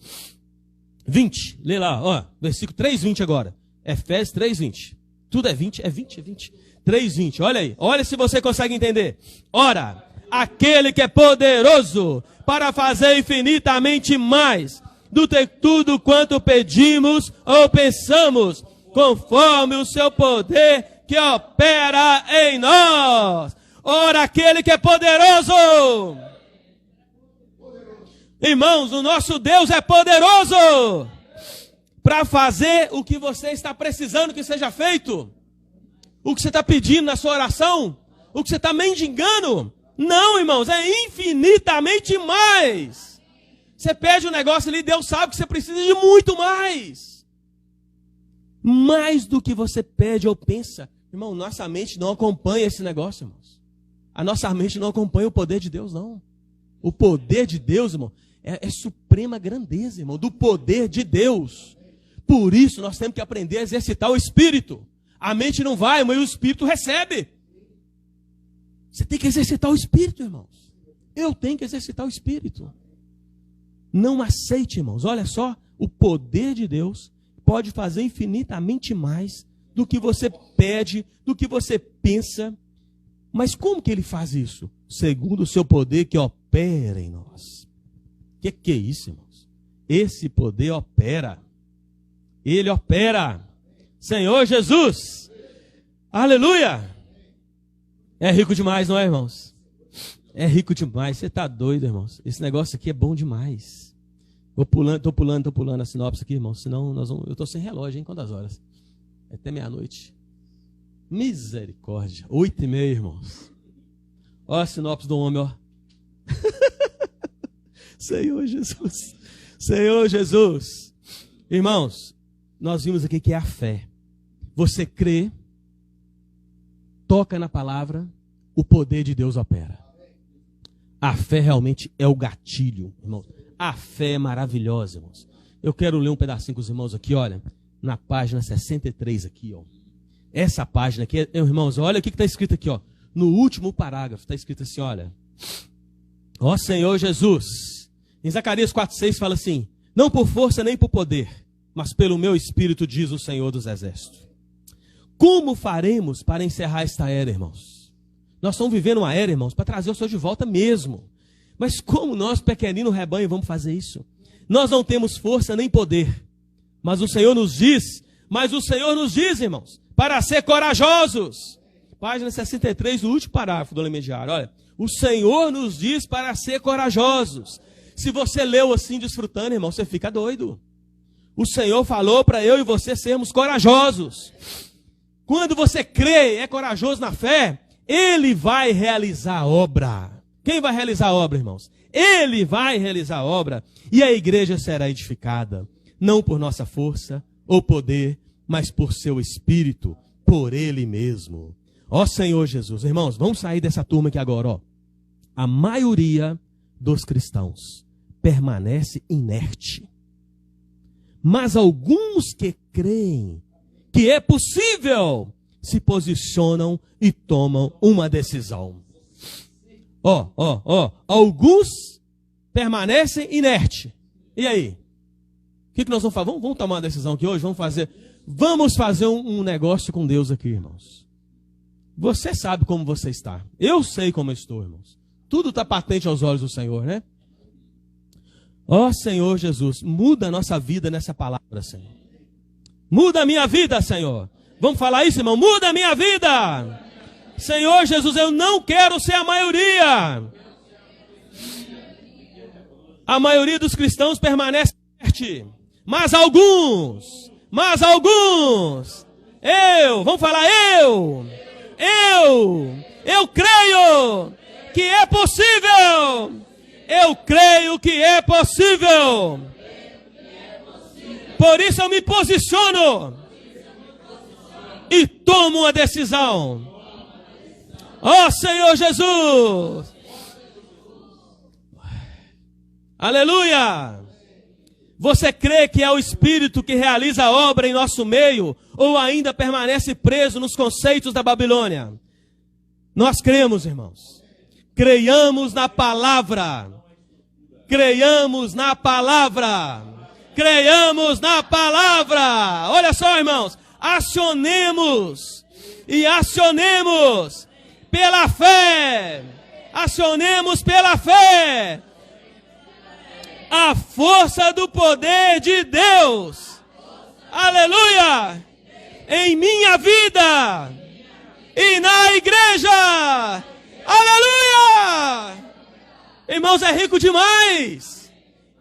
S1: 20, lê lá, ó, versículo 3:20 agora. Efésios 3:20. Tudo é 20, é 20, é 20. 3:20, olha aí. Olha se você consegue entender. Ora, aquele que é poderoso para fazer infinitamente mais do que tudo quanto pedimos ou pensamos, conforme o seu poder que opera em nós. Ora, aquele que é poderoso. Irmãos, o nosso Deus é poderoso para fazer o que você está precisando que seja feito. O que você está pedindo na sua oração, o que você está mendigando. Não, irmãos, é infinitamente mais. Você pede um negócio ali, Deus sabe que você precisa de muito mais. Mais do que você pede ou pensa. Irmão, nossa mente não acompanha esse negócio, irmãos. A nossa mente não acompanha o poder de Deus, não. O poder de Deus, irmão, é suprema grandeza, irmão, do poder de Deus. Por isso, nós temos que aprender a exercitar o Espírito. A mente não vai, mas o Espírito recebe. Você tem que exercitar o Espírito, irmãos. Eu tenho que exercitar o Espírito. Não aceite, irmãos. Olha só, o poder de Deus pode fazer infinitamente mais do que você pede, do que você pensa. Mas como que ele faz isso? Segundo o seu poder que opera em nós. O que é isso, irmãos? Esse poder opera. Ele opera. Senhor Jesus. Aleluia. É rico demais, não é, irmãos? É rico demais. Você está doido, irmãos? Esse negócio aqui é bom demais. Tô pulando a sinopse aqui, irmãos. Senão eu estou sem relógio, hein? Quantas horas? É até meia-noite. Misericórdia. 8:30, irmãos. Olha a sinopse do homem, ó. Senhor Jesus. Senhor Jesus. Irmãos, nós vimos aqui que é a fé. Você crê, toca na palavra, o poder de Deus opera. A fé realmente é o gatilho, irmãos. A fé é maravilhosa, irmãos. Eu quero ler um pedacinho com os irmãos aqui, olha, na página 63 aqui, ó. Essa página aqui, irmãos, olha o que está escrito aqui, ó. No último parágrafo está escrito assim, olha. Ó Senhor Jesus. Em Zacarias 4:6 fala assim: não por força nem por poder, mas pelo meu espírito, diz o Senhor dos Exércitos. Como faremos para encerrar esta era, irmãos? Nós estamos vivendo uma era, irmãos, para trazer o Senhor de volta mesmo. Mas como nós, pequenino rebanho, vamos fazer isso? Nós não temos força nem poder. Mas o Senhor nos diz, irmãos, para ser corajosos. Página 63, o último parágrafo do Lemediário. Olha, o Senhor nos diz para ser corajosos. Se você leu assim, desfrutando, irmão, você fica doido. O Senhor falou para eu e você sermos corajosos. Quando você crê, é corajoso na fé, Ele vai realizar a obra. Quem vai realizar a obra, irmãos? Ele vai realizar a obra e a igreja será edificada. Não por nossa força ou poder, mas por seu Espírito, por Ele mesmo. Ó Senhor Jesus. Irmãos, vamos sair dessa turma aqui agora, ó. A maioria dos cristãos permanece inerte. Mas alguns que creem que é possível se posicionam e tomam uma decisão. Alguns permanecem inertes. E aí? O que nós vamos fazer? Vamos tomar uma decisão aqui hoje? Vamos fazer um negócio com Deus aqui, irmãos. Você sabe como você está. Eu sei como eu estou, irmãos. Tudo está patente aos olhos do Senhor, né? Ó Senhor Jesus, muda a nossa vida nessa palavra, Senhor. Muda a minha vida, Senhor. Vamos falar isso, irmão? Muda a minha vida. Senhor Jesus, eu não quero ser a maioria. A maioria dos cristãos permanece inerte. Mas Mas alguns, vamos falar eu creio que é possível. Eu creio que é possível. Por isso eu me posiciono e tomo uma decisão. Ó Senhor Jesus. Aleluia. Você crê que é o Espírito que realiza a obra em nosso meio, ou ainda permanece preso nos conceitos da Babilônia? Nós cremos, irmãos. Creiamos na palavra. Creiamos na palavra. Creiamos na palavra. Olha só, irmãos. Acionemos pela fé. Acionemos pela fé a força do poder de Deus. Aleluia! Em minha vida e na igreja. Aleluia! Irmãos, é rico demais.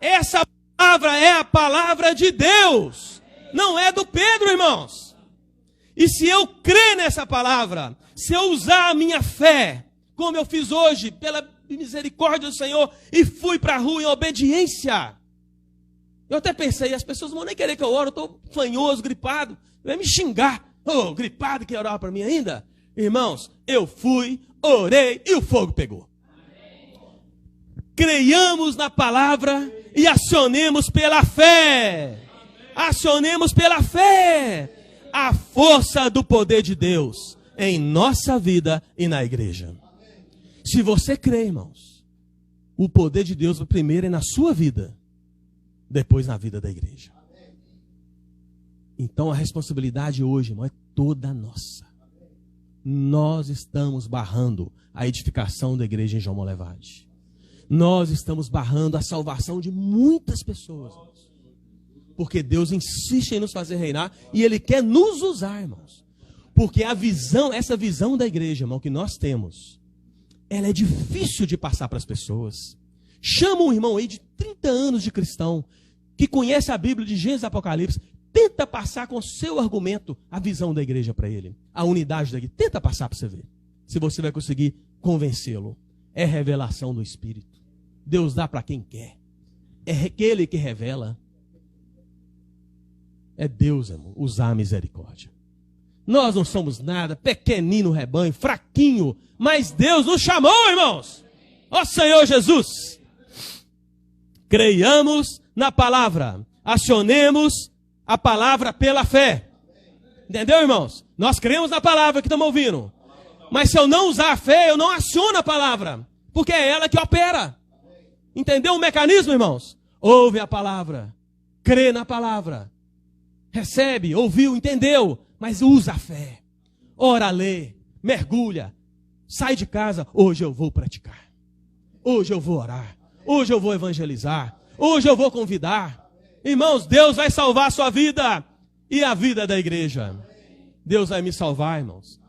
S1: Essa palavra é a palavra de Deus. Não é do Pedro, irmãos. E se eu crer nessa palavra, se eu usar a minha fé, como eu fiz hoje, pela misericórdia do Senhor, e fui para a rua em obediência. Eu até pensei, as pessoas não vão nem querer que eu ore, eu estou fanhoso, gripado, vai me xingar. Gripado, quer orar para mim ainda? Irmãos, eu fui, orei e o fogo pegou. Creiamos na palavra e acionemos pela fé. Acionemos pela fé a força do poder de Deus em nossa vida e na igreja. Se você crê, irmãos, o poder de Deus primeiro é na sua vida, depois na vida da igreja. Então a responsabilidade hoje, irmão, é toda nossa. Nós estamos barrando a edificação da igreja em João Molevade. Nós estamos barrando a salvação de muitas pessoas. Porque Deus insiste em nos fazer reinar e Ele quer nos usar, irmãos. Porque a visão, essa visão da igreja, irmão, que nós temos, ela é difícil de passar para as pessoas. Chama um irmão aí de 30 anos de cristão, que conhece a Bíblia de Gênesis e Apocalipse, tenta passar com o seu argumento a visão da igreja para ele, a unidade da igreja. Tenta passar para você ver, se você vai conseguir convencê-lo. É revelação do Espírito. Deus dá para quem quer. É aquele que revela. É Deus, irmão, usar a misericórdia. Nós não somos nada, pequenino rebanho, fraquinho, mas Deus nos chamou, irmãos. Ó Senhor Jesus. Creiamos na palavra, acionemos a palavra pela fé. Entendeu, irmãos? Nós cremos na palavra que estamos ouvindo. Mas se eu não usar a fé, eu não aciono a palavra, porque é ela que opera. Entendeu o mecanismo, irmãos? Ouve a palavra, crê na palavra, recebe, ouviu, entendeu, mas usa a fé. Ora, lê, mergulha, sai de casa. Hoje eu vou praticar. Hoje eu vou orar. Hoje eu vou evangelizar. Hoje eu vou convidar. Irmãos, Deus vai salvar a sua vida e a vida da igreja. Deus vai me salvar, irmãos.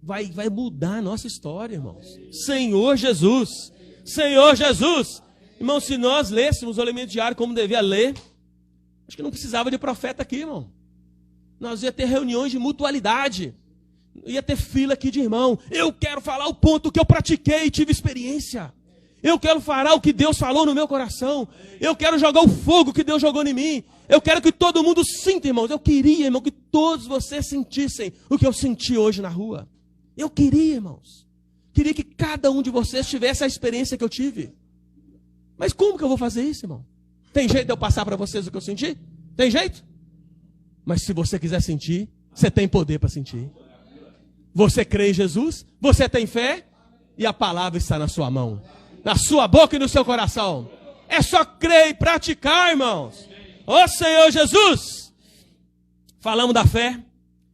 S1: Vai mudar a nossa história, irmãos. Senhor Jesus. Senhor Jesus. Irmãos, se nós lêssemos o elemento diário como devia ler, acho que não precisava de profeta aqui, irmão. Nós ia ter reuniões de mutualidade. Ia ter fila aqui de irmão. Eu quero falar o ponto que eu pratiquei e tive experiência. Eu quero falar o que Deus falou no meu coração. Eu quero jogar o fogo que Deus jogou em mim. Eu quero que todo mundo sinta, irmãos. Eu queria, irmão, que todos vocês sentissem o que eu senti hoje na rua. Eu queria, irmãos. Queria que cada um de vocês tivesse a experiência que eu tive. Mas como que eu vou fazer isso, irmão? Tem jeito de eu passar para vocês o que eu senti? Tem jeito? Mas se você quiser sentir, você tem poder para sentir. Você crê em Jesus, você tem fé e a palavra está na sua mão, na sua boca e no seu coração. É só crer e praticar, irmãos. Ó Senhor Jesus. Falamos da fé.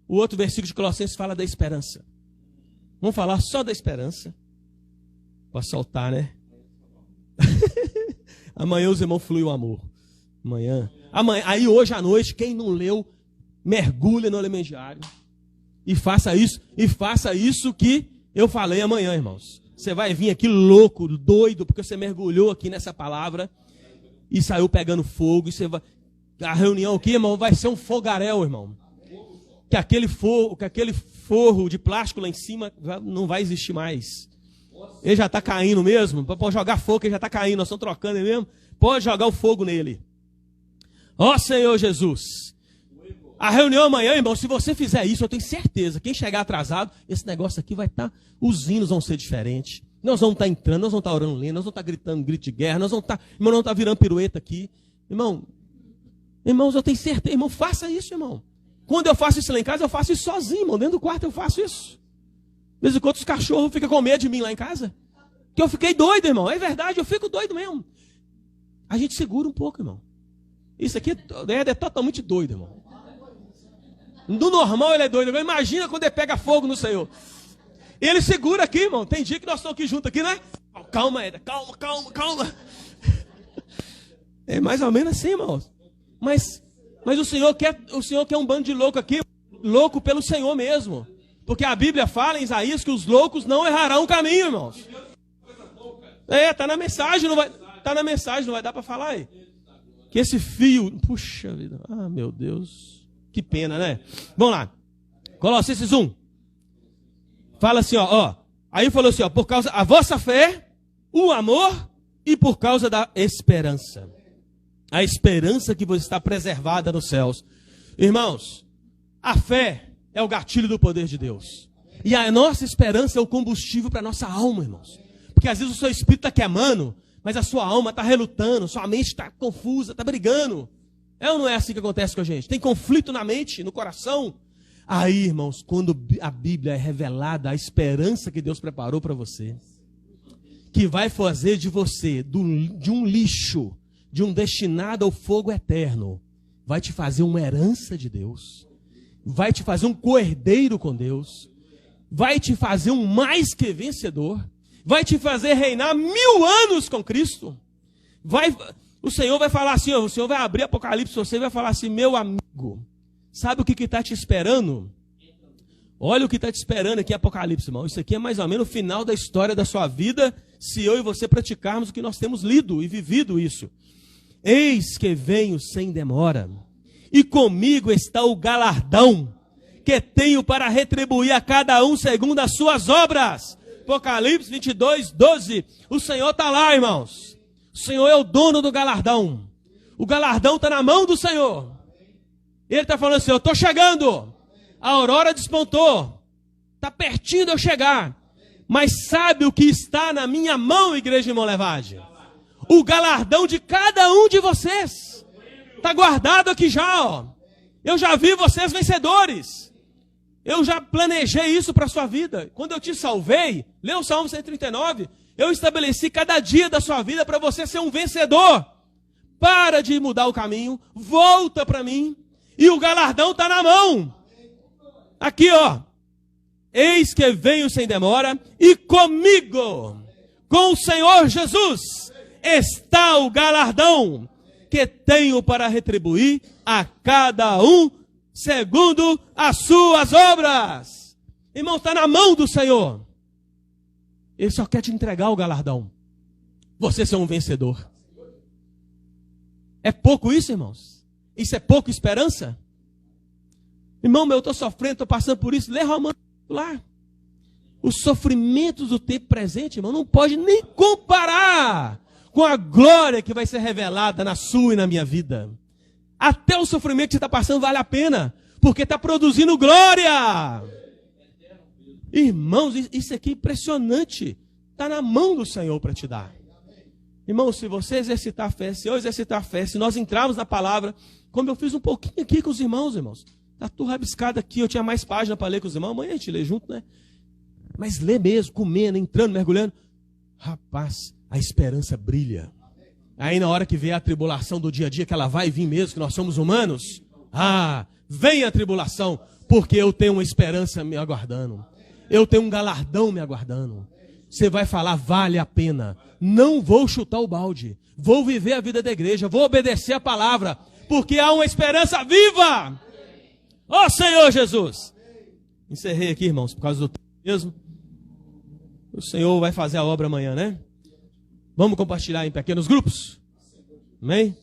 S1: O outro versículo de Colossenses fala da esperança. Vamos falar só da esperança. Pode soltar, né? Amanhã os irmãos fluem o amor. Amanhã. Aí hoje à noite, quem não leu, mergulha no elemento diário. E faça isso que eu falei amanhã, irmãos. Você vai vir aqui louco, doido, porque você mergulhou aqui nessa palavra e saiu pegando fogo. E você vai... A reunião aqui, irmão, vai ser um fogaréu, irmão. Que aquele forro de plástico lá em cima não vai existir mais. Ele já está caindo mesmo. Pode jogar fogo, ele já está caindo. Nós estamos trocando ele mesmo. Pode jogar o fogo nele. Ó Senhor Jesus. A reunião amanhã, irmão, se você fizer isso, eu tenho certeza. Quem chegar atrasado, esse negócio aqui vai estar... Os hinos vão ser diferentes. Nós vamos estar entrando, nós vamos estar orando lendo, nós vamos estar gritando grito de guerra, nós vamos estar... Irmão, não está virando pirueta aqui. Irmãos, eu tenho certeza. Irmão, faça isso, irmão. Quando eu faço isso lá em casa, eu faço isso sozinho, irmão. Dentro do quarto eu faço isso. De vez em quando os cachorros ficam com medo de mim lá em casa. Que eu fiquei doido, irmão. É verdade, eu fico doido mesmo. A gente segura um pouco, irmão. Isso aqui é totalmente doido, irmão. No normal ele é doido. Agora imagina quando ele pega fogo no Senhor. E ele segura aqui, irmão. Tem dia que nós estamos aqui juntos aqui, né? Calma, Éder. Calma. É mais ou menos assim, irmão. Mas o Senhor quer um bando de louco aqui. Louco pelo Senhor mesmo. Porque a Bíblia fala em Isaías que os loucos não errarão o caminho, irmãos. Tá na mensagem, não vai dar para falar aí. Que esse fio, puxa vida, meu Deus, que pena, né? Vamos lá. Colossenses 1. Fala assim, ó. Aí falou assim, ó, por causa da vossa fé, o amor e por causa da esperança. A esperança que você está preservada nos céus. Irmãos, a fé é o gatilho do poder de Deus. E a nossa esperança é o combustível para a nossa alma, irmãos. Porque às vezes o seu espírito está queimando, mas a sua alma está relutando, sua mente está confusa, está brigando. É ou não é assim que acontece com a gente? Tem conflito na mente, no coração. Aí, irmãos, quando a Bíblia é revelada, a esperança que Deus preparou para você, que vai fazer de você, de um lixo, de um destinado ao fogo eterno, vai te fazer uma herança de Deus, vai te fazer um coerdeiro com Deus, vai te fazer um mais que vencedor, vai te fazer reinar 1000 anos com Cristo. O Senhor vai falar assim, o Senhor vai abrir Apocalipse, você vai falar assim, meu amigo, sabe o que está te esperando? Olha o que está te esperando aqui em Apocalipse, irmão. Isso aqui é mais ou menos o final da história da sua vida, se eu e você praticarmos o que nós temos lido e vivido isso. Eis que venho sem demora, e comigo está o galardão, que tenho para retribuir a cada um segundo as suas obras. Apocalipse 22, 12. O Senhor está lá, irmãos. O Senhor é o dono do galardão. O galardão está na mão do Senhor. Ele está falando assim, eu estou chegando. A aurora despontou. Está pertinho de eu chegar. Mas sabe o que está na minha mão, igreja de Monlevade? O galardão de cada um de vocês. Está guardado aqui já, ó. Eu já vi vocês vencedores. Eu já planejei isso para a sua vida. Quando eu te salvei, lê o Salmo 139, eu estabeleci cada dia da sua vida para você ser um vencedor. Para de mudar o caminho, volta para mim, e o galardão está na mão. Aqui, ó. Eis que venho sem demora, e comigo, com o Senhor Jesus, está o galardão que tenho para retribuir a cada um segundo as suas obras. Irmão, está na mão do Senhor. Ele só quer te entregar o galardão. Você ser um vencedor. É pouco isso, irmãos? Isso é pouco esperança? Irmão, eu estou sofrendo, estou passando por isso. Lê Romanos lá. Os sofrimentos do tempo presente, irmão, não pode nem comparar com a glória que vai ser revelada na sua e na minha vida. Até o sofrimento que você está passando vale a pena, porque está produzindo glória. Irmãos, isso aqui é impressionante. Está na mão do Senhor para te dar. Irmãos, se você exercitar a fé, se eu exercitar a fé, se nós entrarmos na palavra, como eu fiz um pouquinho aqui com os irmãos, está tudo rabiscado aqui, eu tinha mais página para ler com os irmãos, amanhã a gente lê junto, né? Mas lê mesmo, comendo, entrando, mergulhando. Rapaz, a esperança brilha. Aí na hora que vier a tribulação do dia a dia, que ela vai vir mesmo, que nós somos humanos, vem a tribulação, porque eu tenho uma esperança me aguardando. Eu tenho um galardão me aguardando. Você vai falar, vale a pena. Não vou chutar o balde. Vou viver a vida da igreja, vou obedecer a palavra, porque há uma esperança viva. Ó Senhor Jesus. Encerrei aqui, irmãos, por causa do tempo mesmo. O Senhor vai fazer a obra amanhã, né? Vamos compartilhar em pequenos grupos? Amém?